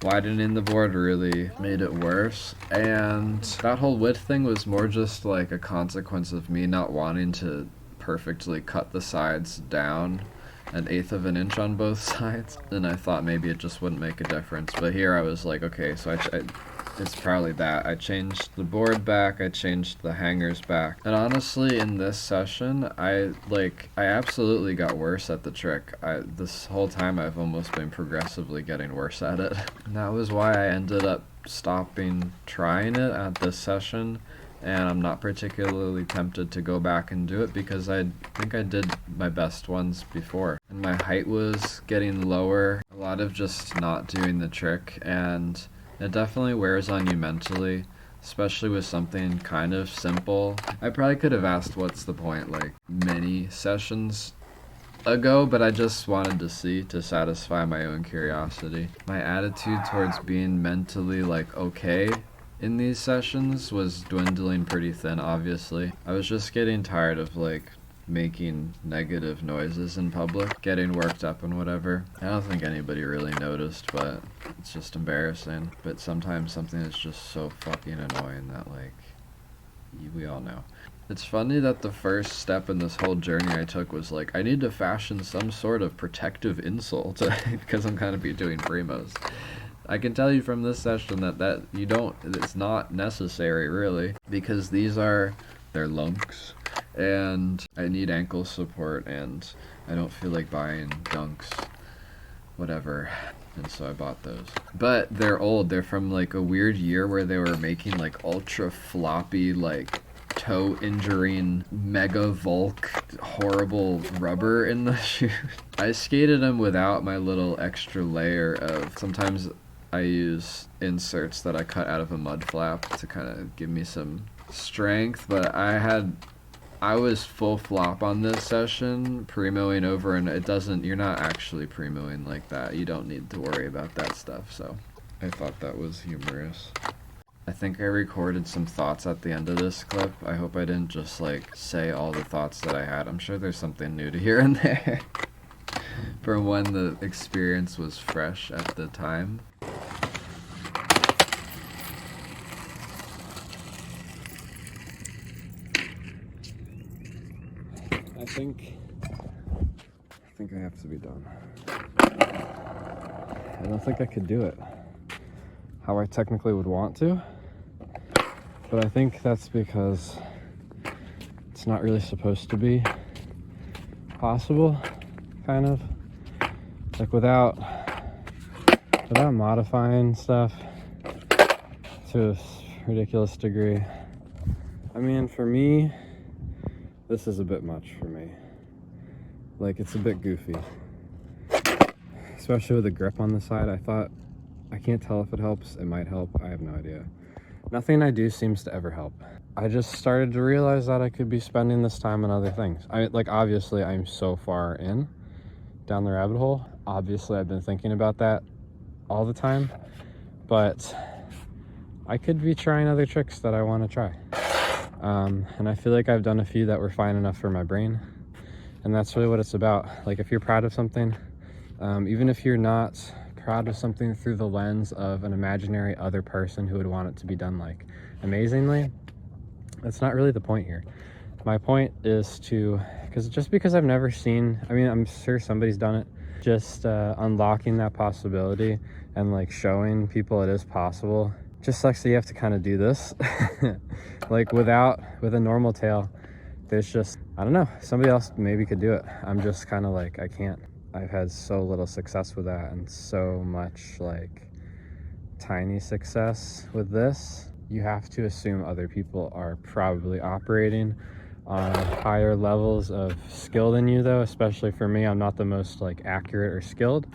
widening the board really made it worse, and that whole width thing was more just like a consequence of me not wanting to perfectly cut the sides down 1/8 of an inch on both sides, and I thought maybe it just wouldn't make a difference. But here I was like, okay, so it's probably that. I changed the board back, I changed the hangers back, and honestly in this session I absolutely got worse at the trick. This whole time I've almost been progressively getting worse at it. And that was why I ended up stopping trying it at this session, and I'm not particularly tempted to go back and do it because I think I did my best ones before. And my height was getting lower, a lot of just not doing the trick, and it definitely wears on you mentally, especially with something kind of simple. I probably could have asked what's the point like many sessions ago, but I just wanted to see, to satisfy my own curiosity. My attitude towards being mentally like okay in these sessions was dwindling pretty thin, obviously. I was just getting tired of like making negative noises in public, getting worked up and whatever. I don't think anybody really noticed, but it's just embarrassing. But sometimes something is just so fucking annoying that like, we all know. It's funny that the first step in this whole journey I took was like, I need to fashion some sort of protective insole because I'm gonna be doing primos. I can tell you from this session that it's not necessary really, because they're lunks, and I need ankle support, and I don't feel like buying dunks, whatever, and so I bought those. But they're old. They're from like a weird year where they were making like ultra floppy, like toe injuring mega Volk horrible rubber in the shoe. I skated them without my little extra layer of, sometimes I use inserts that I cut out of a mud flap to kind of give me some strength, but I was full flop on this session, primoing over, and you're not actually primoing like that. You don't need to worry about that stuff, so I thought that was humorous. I think I recorded some thoughts at the end of this clip. I hope I didn't just like say all the thoughts that I had. I'm sure there's something new to hear in there from when the experience was fresh at the time. I think I have to be done. I don't think I could do it how I technically would want to, but I think that's because it's not really supposed to be possible, kind of. Like without modifying stuff to a ridiculous degree. I mean, for me, this is a bit much for me. Like, it's a bit goofy. Especially with the grip on the side. I can't tell if it helps. It might help. I have no idea. Nothing I do seems to ever help. I just started to realize that I could be spending this time on other things. Obviously, I'm so far down the rabbit hole. Obviously, I've been thinking about that all the time, but I could be trying other tricks that I want to try. And I feel like I've done a few that were fine enough for my brain, and that's really what it's about. Like, if you're proud of something, even if you're not proud of something through the lens of an imaginary other person who would want it to be done like amazingly, that's not really the point here. My point is because I've never seen, I mean, I'm sure somebody's done it, just unlocking that possibility and like showing people it is possible. Just sucks that you have to kind of do this. Like with a normal tail, there's just, I don't know, somebody else maybe could do it. I'm just kind of like, I can't. I've had so little success with that and so much like tiny success with this. You have to assume other people are probably operating on higher levels of skill than you, though. Especially for me, I'm not the most like accurate or skilled,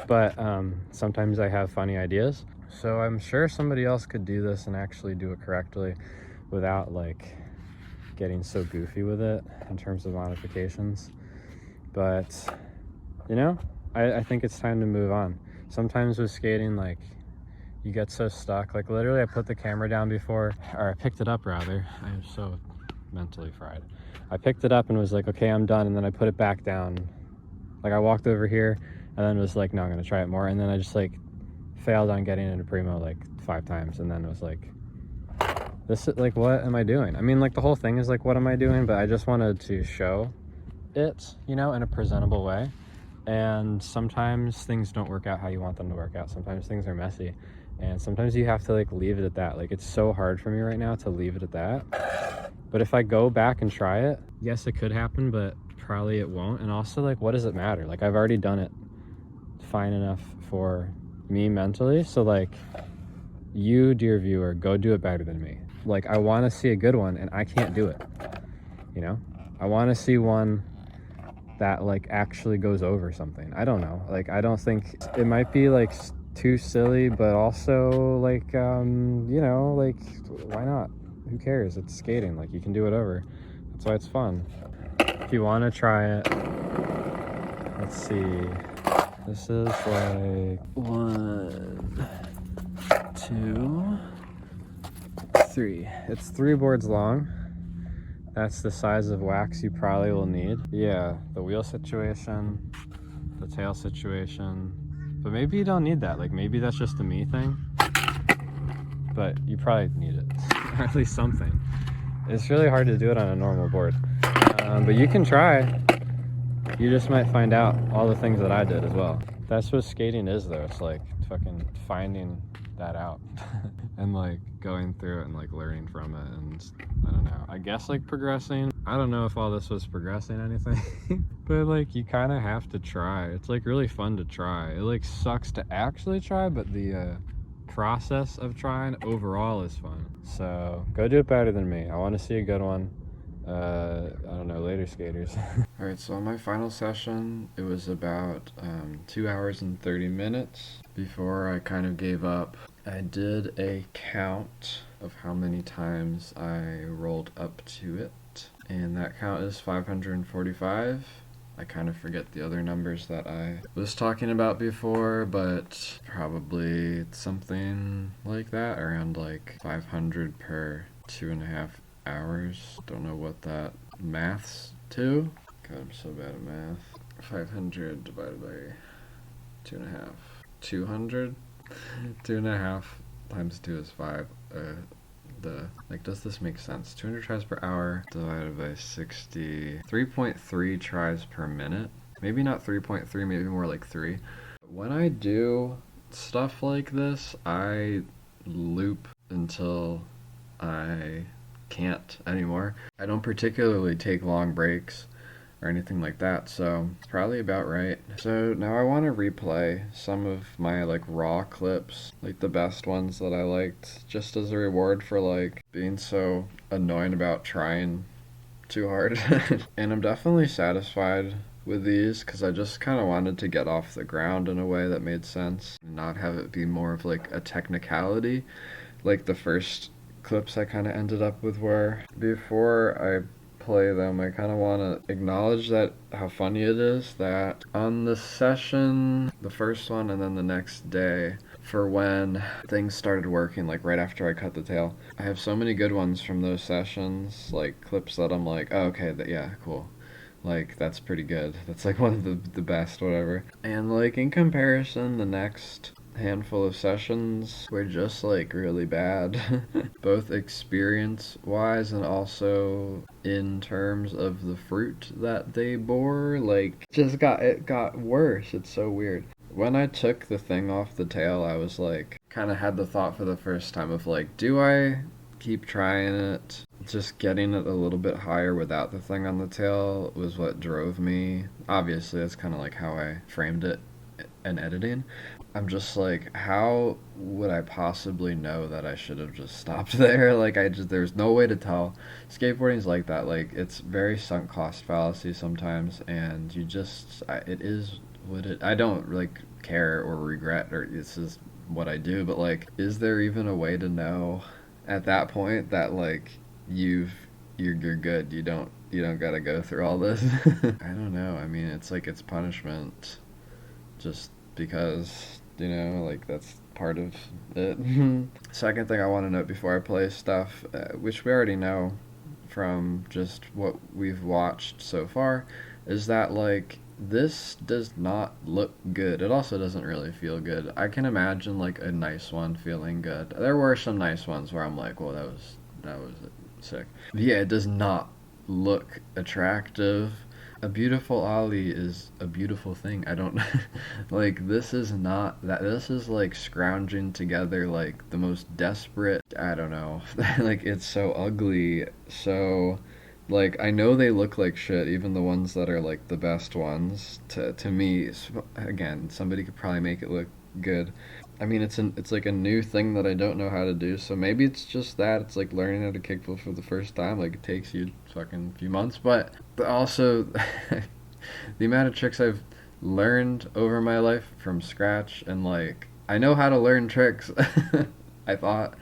but sometimes I have funny ideas. So I'm sure somebody else could do this and actually do it correctly without like getting so goofy with it in terms of modifications. But you know, I think it's time to move on. Sometimes with skating, like, you get so stuck. Like, literally, I put the camera down before, or I picked it up, rather. I am so mentally fried. I picked it up and was like, okay, I'm done. And then I put it back down. Like, I walked over here and then was like, no, I'm going to try it more. And then I just, like, failed on getting into Primo, like, 5 times. And then it was like, this is, like, what am I doing? I mean, like, the whole thing is, like, what am I doing? But I just wanted to show it, you know, in a presentable way. And sometimes things don't work out how you want them to work out. Sometimes things are messy, and sometimes you have to like leave it at that. Like, it's so hard for me right now to leave it at that. But if I go back and try it, yes, it could happen, but probably it won't. And also, like, what does it matter? Like, I've already done it fine enough for me mentally. So like, you, dear viewer, go do it better than me. Like, I want to see a good one and I can't do it, you know? I want to see one that like actually goes over something. I don't know, like, I don't think it might be like too silly, but also like you know, like, why not? Who cares? It's skating. Like, you can do it over. That's why it's fun. If you want to try it, let's see, this is like 1, 2, 3. It's 3 boards long. That's the size of wax you probably will need. Yeah, the wheel situation, the tail situation. But maybe you don't need that. Like, maybe that's just a me thing. But you probably need it. Or at least something. It's really hard to do it on a normal board. But you can try. You just might find out all the things that I did as well. That's what skating is, though. It's like fucking finding that out. And like going through it and like learning from it, and I don't know, I guess like progressing. I don't know if all this was progressing anything. But like, you kind of have to try. It's like really fun to try. It like sucks to actually try, but the process of trying overall is fun. So go do it better than me. I want to see a good one. I don't know, later, skaters. Alright, so on my final session, it was about 2 hours and 30 minutes before I kind of gave up. I did a count of how many times I rolled up to it, and that count is 545. I kind of forget the other numbers that I was talking about before, but probably something like that, around like 500 per 2.5 hours. Don't know what that maths to. God, I'm so bad at math. 500 divided by 2.5. 200? 2.5 times 2 is 5. does this make sense? 200 tries per hour divided by 60, 3.3 tries per minute. Maybe not 3.3, maybe more like 3. When I do stuff like this, I loop until I can't anymore. I don't particularly take long breaks or anything like that, so it's probably about right. So now I want to replay some of my like raw clips, like the best ones that I liked, just as a reward for like being so annoying about trying too hard. And I'm definitely satisfied with these because I just kind of wanted to get off the ground in a way that made sense and not have it be more of like a technicality like the first clips I kind of ended up with were. Before I play them, I kind of want to acknowledge that how funny it is that on the session, the first one and then the next day, for when things started working, like right after I cut the tail, I have so many good ones from those sessions, like clips that I'm like, oh, okay, yeah, cool. Like, that's pretty good. That's like one of the best, whatever. And like in comparison, the next handful of sessions were just like really bad. Both experience wise and also in terms of the fruit that they bore. Like it got worse. It's so weird. When I took the thing off the tail, I was like, kind of had the thought for the first time of like, do I keep trying it? Just getting it a little bit higher without the thing on the tail was what drove me. Obviously, that's kind of like how I framed it in editing. I'm just like, how would I possibly know that I should have just stopped there? Like, there's no way to tell. Skateboarding's like that. Like, it's very sunk cost fallacy sometimes, and it is what it, I don't, like, care or regret, or this is what I do, but, like, is there even a way to know at that point that, like, you're good? You don't gotta go through all this? I don't know. I mean, it's like, it's punishment just because, like, that's part of it. Second thing I want to note before I play stuff, which we already know from just what we've watched so far, is that, like, this does not look good. It also doesn't really feel good. I can imagine, like, a nice one feeling good. There were some nice ones where I'm like, well, that was sick. But yeah, it does not look attractive. A beautiful Ollie is a beautiful thing. I don't like, this is not that. This is like scrounging together like the most desperate, I don't know. Like, it's so ugly. So like, I know they look like shit, even the ones that are like the best ones to me. Again, somebody could probably make it look good. I mean, it's like a new thing that I don't know how to do, so maybe it's just that. It's like learning how to kickflip for the first time. Like, it takes you fucking few months, but also the amount of tricks I've learned over my life from scratch, and like, I know how to learn tricks. I thought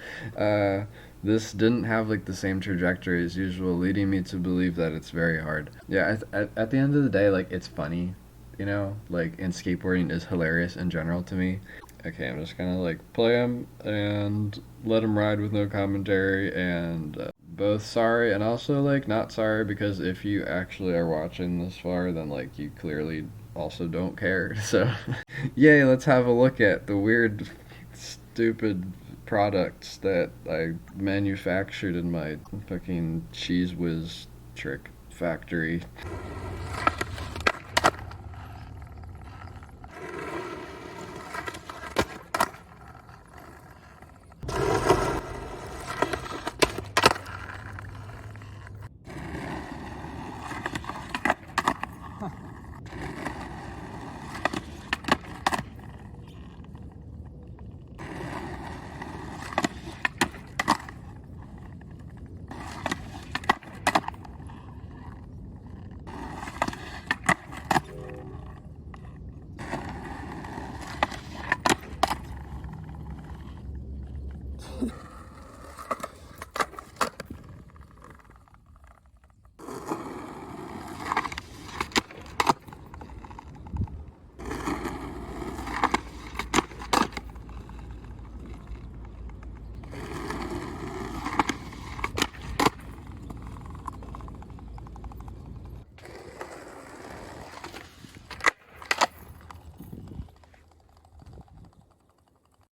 this didn't have like the same trajectory as usual, leading me to believe that it's very hard. Yeah, at the end of the day, like, it's funny, like, and skateboarding is hilarious in general to me. Okay, I'm just gonna like play them and let them ride with no commentary, and both sorry and also like not sorry, because if you actually are watching this far, then like you clearly also don't care. So yay, let's have a look at the weird, stupid products that I manufactured in my fucking Cheese Whiz trick factory.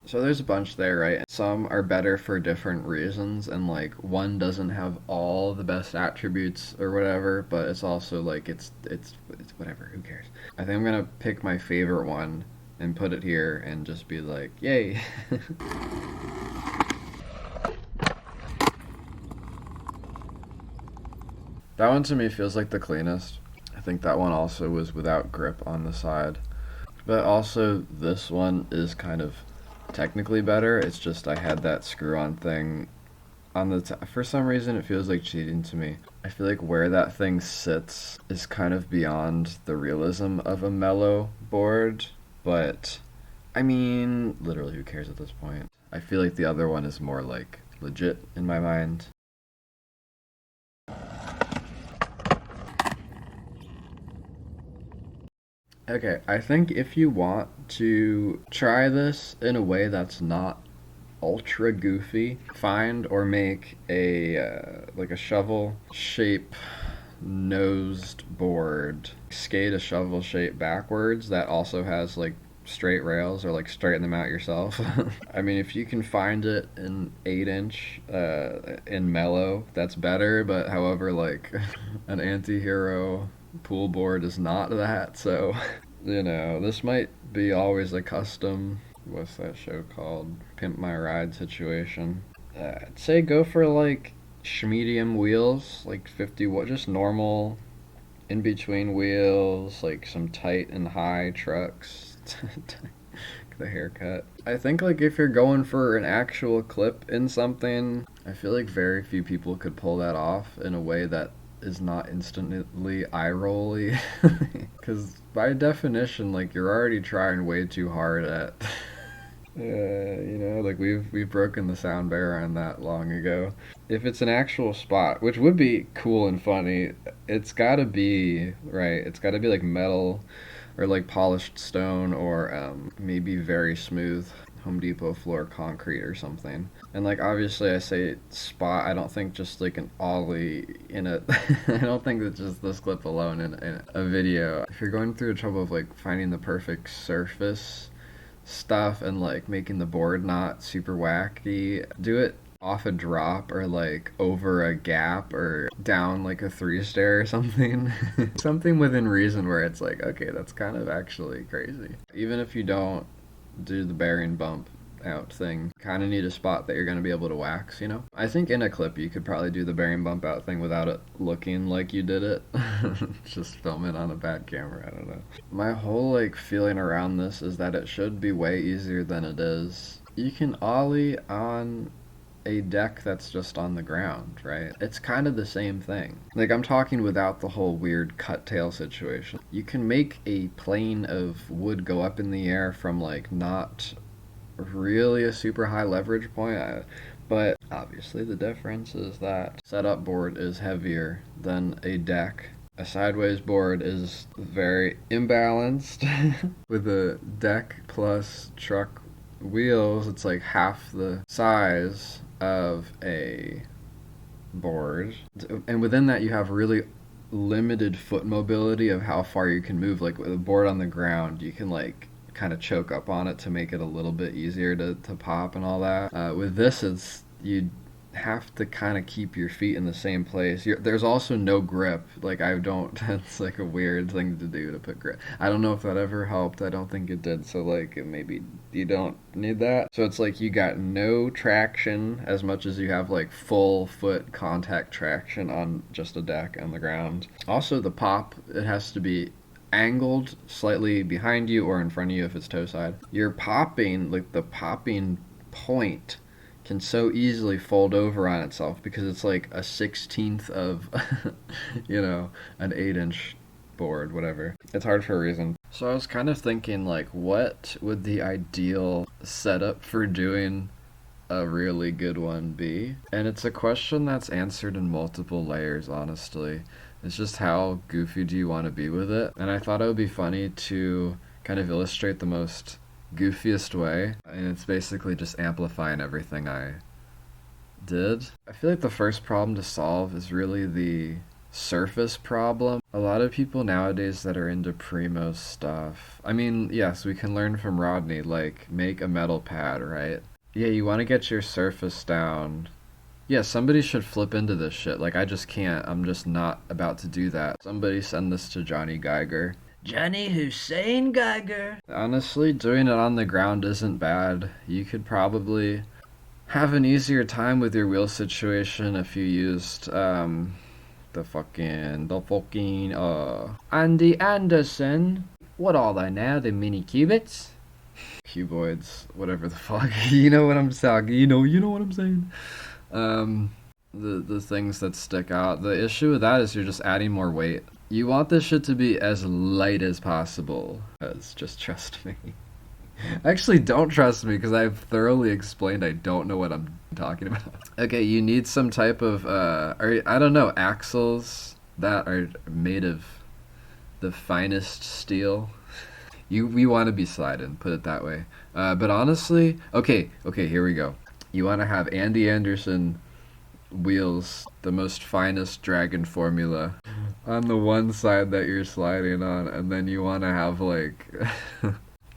So there's a bunch there, right? Some are better for different reasons, and like one doesn't have all the best attributes or whatever, but it's also like it's whatever. Who cares? I think I'm gonna pick my favorite one and put it here and just be like, yay. That one to me feels like the cleanest. I think that one also was without grip on the side. But also, this one is kind of technically better. It's just I had that screw-on thing on the for some reason it feels like cheating to me. I feel like where that thing sits is kind of beyond the realism of a mellow board, but I mean, literally who cares at this point? I feel like the other one is more like legit in my mind. Okay, I think if you want to try this in a way that's not ultra goofy, find or make a like a shovel shape nosed board. Skate a shovel shape backwards that also has like straight rails, or like straighten them out yourself. I mean, if you can find it in 8-inch in mellow, that's better, but however, like an anti-hero pool board is not that, so you know, this might be always a custom, what's that show called, Pimp My Ride situation. I'd say go for like medium wheels, like 50 watt, just normal in between wheels, like some tight and high trucks. The haircut. I think like if you're going for an actual clip in something, I feel like very few people could pull that off in a way that is not instantly eye-rolly. Because by definition, like you're already trying way too hard at you know, like we've broken the sound barrier on that long ago. If it's an actual spot, which would be cool and funny, it's gotta be right. It's gotta be like metal, or like polished stone, or maybe very smooth Home Depot floor concrete or something. And like obviously I say spot, I don't think just like an Ollie in a I don't think that just this clip alone in a video. If you're going through the trouble of like finding the perfect surface stuff and like making the board not super wacky, do it off a drop, or like over a gap, or down like a 3-stair or something. Something within reason where it's like, okay, that's kind of actually crazy. Even if you don't do the bearing bump out thing, kind of need a spot that you're going to be able to wax, you know? I think in a clip you could probably do the bearing bump out thing without it looking like you did it. Just film it on a bad camera, I don't know. My whole like feeling around this is that it should be way easier than it is. You can ollie on a deck that's just on the ground, right? It's kind of the same thing. Like, I'm talking without the whole weird cut tail situation. You can make a plane of wood go up in the air from like not really a super high leverage point, but obviously the difference is that setup board is heavier than a deck. A sideways board is very imbalanced. With a deck plus truck wheels, it's like half the size of a board, and within that you have really limited foot mobility of how far you can move. Like with a board on the ground, you can like kind of choke up on it to make it a little bit easier to pop and all that. With this, it's you have to kind of keep your feet in the same place. There's also no grip. Like I don't, that's like a weird thing to do, to put grip. I don't know if that ever helped. I don't think it did. So like maybe you don't need that. So it's like you got no traction as much as you have like full foot contact traction on just a deck on the ground. Also the pop, it has to be angled slightly behind you or in front of you if it's toe side. You're popping, like the popping point can so easily fold over on itself because it's like a 16th of, you know, an 8-inch board, whatever. It's hard for a reason. So I was kind of thinking, like, what would the ideal setup for doing a really good one be? And it's a question that's answered in multiple layers, honestly. It's just how goofy do you want to be with it? And I thought it would be funny to kind of illustrate the most goofiest way, and it's basically just amplifying everything I did. I feel like the first problem to solve is really the surface problem. A lot of people nowadays that are into Primo stuff. I mean, yes, we can learn from Rodney, like make a metal pad, right? Yeah, you want to get your surface down. Yeah, somebody should flip into this shit. Like, I just can't. I'm just not about to do that. Somebody send this to Johnny Geiger. Johnny Hussein Geiger. Honestly, doing it on the ground isn't bad. You could probably have an easier time with your wheel situation if you used, the fucking, Andy Anderson. What are they now? The mini cubits? Cuboids, whatever the fuck. You know what I'm talking. You know what I'm saying. The things that stick out. The issue with that is you're just adding more weight. You want this shit to be as light as possible. Just trust me. Actually, don't trust me because I've thoroughly explained I don't know what I'm talking about. Okay, you need some type of, I don't know, axles that are made of the finest steel. We want to be sliding, put it that way. But honestly, okay, here we go. You want to have Andy Anderson wheels, the most finest Dragon formula, on the one side that you're sliding on, and then you want to have like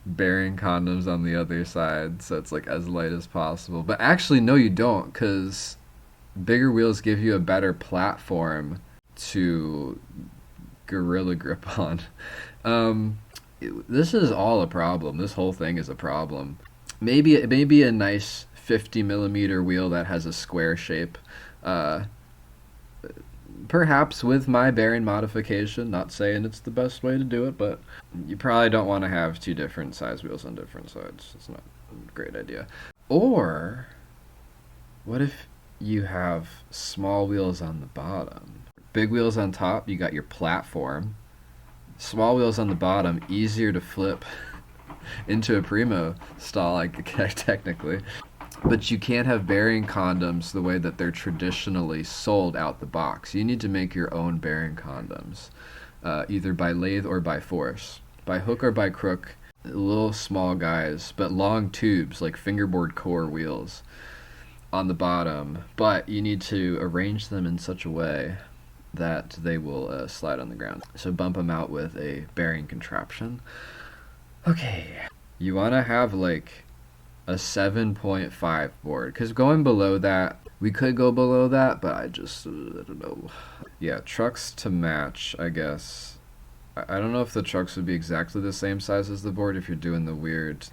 bearing condoms on the other side, so it's like as light as possible. But actually, no, you don't, because bigger wheels give you a better platform to gorilla grip on. This is all a problem. This whole thing is a problem. Maybe a nice 50 millimeter wheel that has a square shape. Perhaps with my bearing modification, not saying it's the best way to do it, but you probably don't want to have two different size wheels on different sides. It's not a great idea. Or, what if you have small wheels on the bottom? Big wheels on top, you got your platform. Small wheels on the bottom, easier to flip into a Primo stall, like technically. But you can't have bearing condoms the way that they're traditionally sold out the box. You need to make your own bearing condoms, either by lathe or by force. By hook or by crook, little small guys, but long tubes, like fingerboard core wheels on the bottom. But you need to arrange them in such a way that they will slide on the ground. So bump them out with a bearing contraption. Okay. You want to have like a 7.5 board, because going below that, we could go below that, but I don't know. Yeah, trucks to match, I guess. I don't know if the trucks would be exactly the same size as the board if you're doing the weird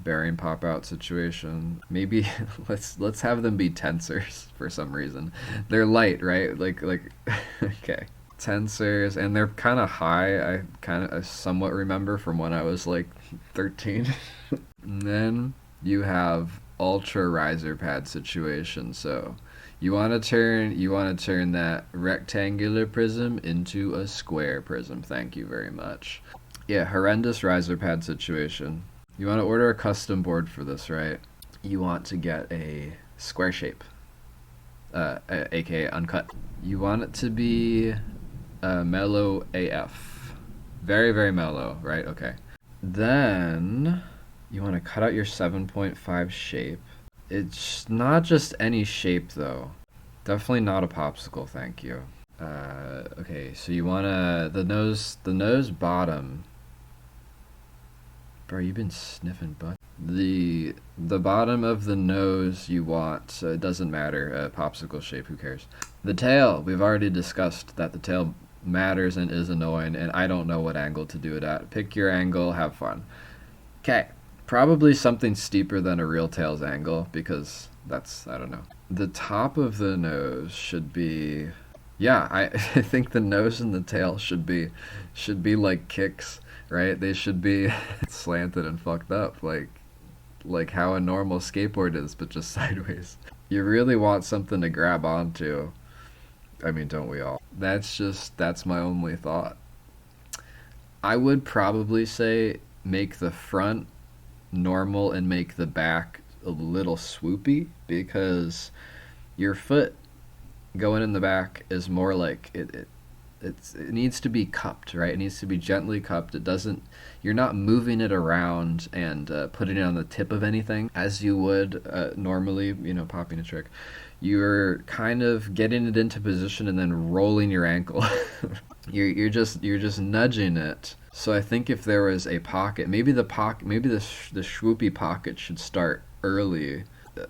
bearing pop out situation. Maybe let's have them be tensors for some reason. They're light, right? Like okay. Tensors, and they're kind of high. I somewhat remember from when I was like 13. And then you have ultra riser pad situation. So you want to turn that rectangular prism into a square prism. Thank you very much. Yeah, horrendous riser pad situation. You want to order a custom board for this, right? You want to get a square shape, aka uncut. You want it to be mellow AF. Very, very mellow, right? Okay. Then you want to cut out your 7.5 shape. It's not just any shape, though. Definitely not a popsicle, thank you. Okay, so you want the nose bottom. Bro, you've been sniffing butt. The bottom of the nose you want, so it doesn't matter, popsicle shape, who cares? The tail, we've already discussed that the tail matters and is annoying, and I don't know what angle to do it at. Pick your angle, have fun. Okay, probably something steeper than a real tail's angle, because that's, I don't know. The top of the nose should be, yeah, I think the nose and the tail should be like kicks, right? They should be slanted and fucked up, like how a normal skateboard is, but just sideways. You really want something to grab onto. I mean, don't we all? That's my only thought. I would probably say make the front normal and make the back a little swoopy, because your foot going in the back is more like it needs to be cupped, right? It needs to be gently cupped. You're not moving it around and putting it on the tip of anything as you would normally, popping a trick. you're kind of getting it into position and then rolling your ankle. you're just nudging it. So I think if there was a pocket, maybe the swoopy pocket should start early,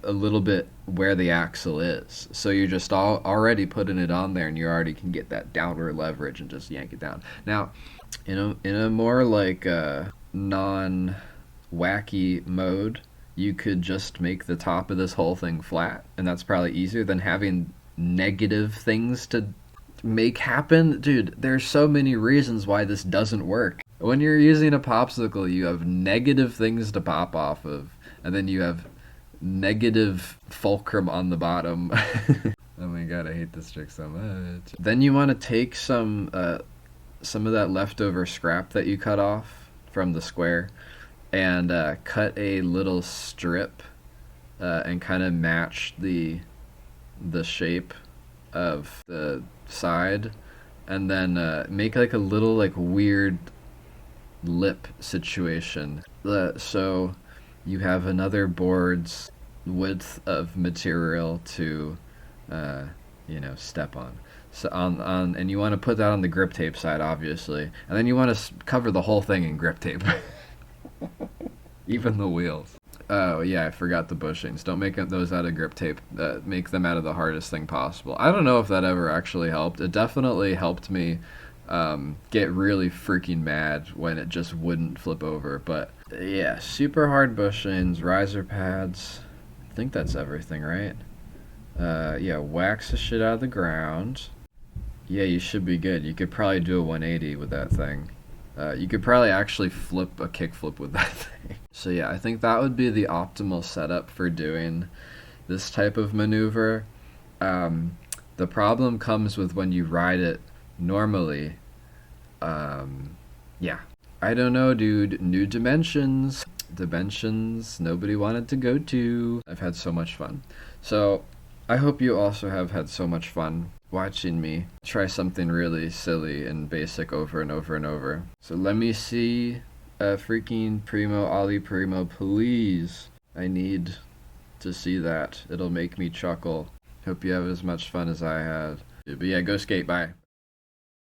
a little bit where the axle is. So you're just already putting it on there, and you already can get that downward leverage and just yank it down. Now, in a more like non-wacky mode, you could just make the top of this whole thing flat, and that's probably easier than having negative things to make happen. Dude, there's so many reasons why this doesn't work. When you're using a popsicle, you have negative things to pop off of, and then you have negative fulcrum on the bottom. Oh my god, I hate this trick so much. Then you want to take some of that leftover scrap that you cut off from the square and cut a little strip and kind of match the shape of the side, and then make like a little like weird lip situation. So you have another board's width of material to step on. So on and you want to put that on the grip tape side, obviously, and then you want to cover the whole thing in grip tape. Even the wheels. Oh yeah, I forgot the bushings. Don't make those out of grip tape. Make them out of the hardest thing possible. I don't know if that ever actually helped. It definitely helped me get really freaking mad when it just wouldn't flip over. But yeah, super hard bushings, riser pads. I think that's everything, right? Yeah, wax the shit out of the ground. Yeah, you should be good. You could probably do a 180 with that thing. You could probably actually flip a kickflip with that thing. So yeah, I think that would be the optimal setup for doing this type of maneuver. The problem comes with when you ride it normally. Yeah. I don't know, dude. New dimensions nobody wanted to go to. I've had so much fun. So I hope you also have had so much fun watching me try something really silly and basic over and over and over. So let me see a freaking Primo, Ollie Primo, please. I need to see that. It'll make me chuckle. Hope you have as much fun as I had. But yeah, go skate, bye.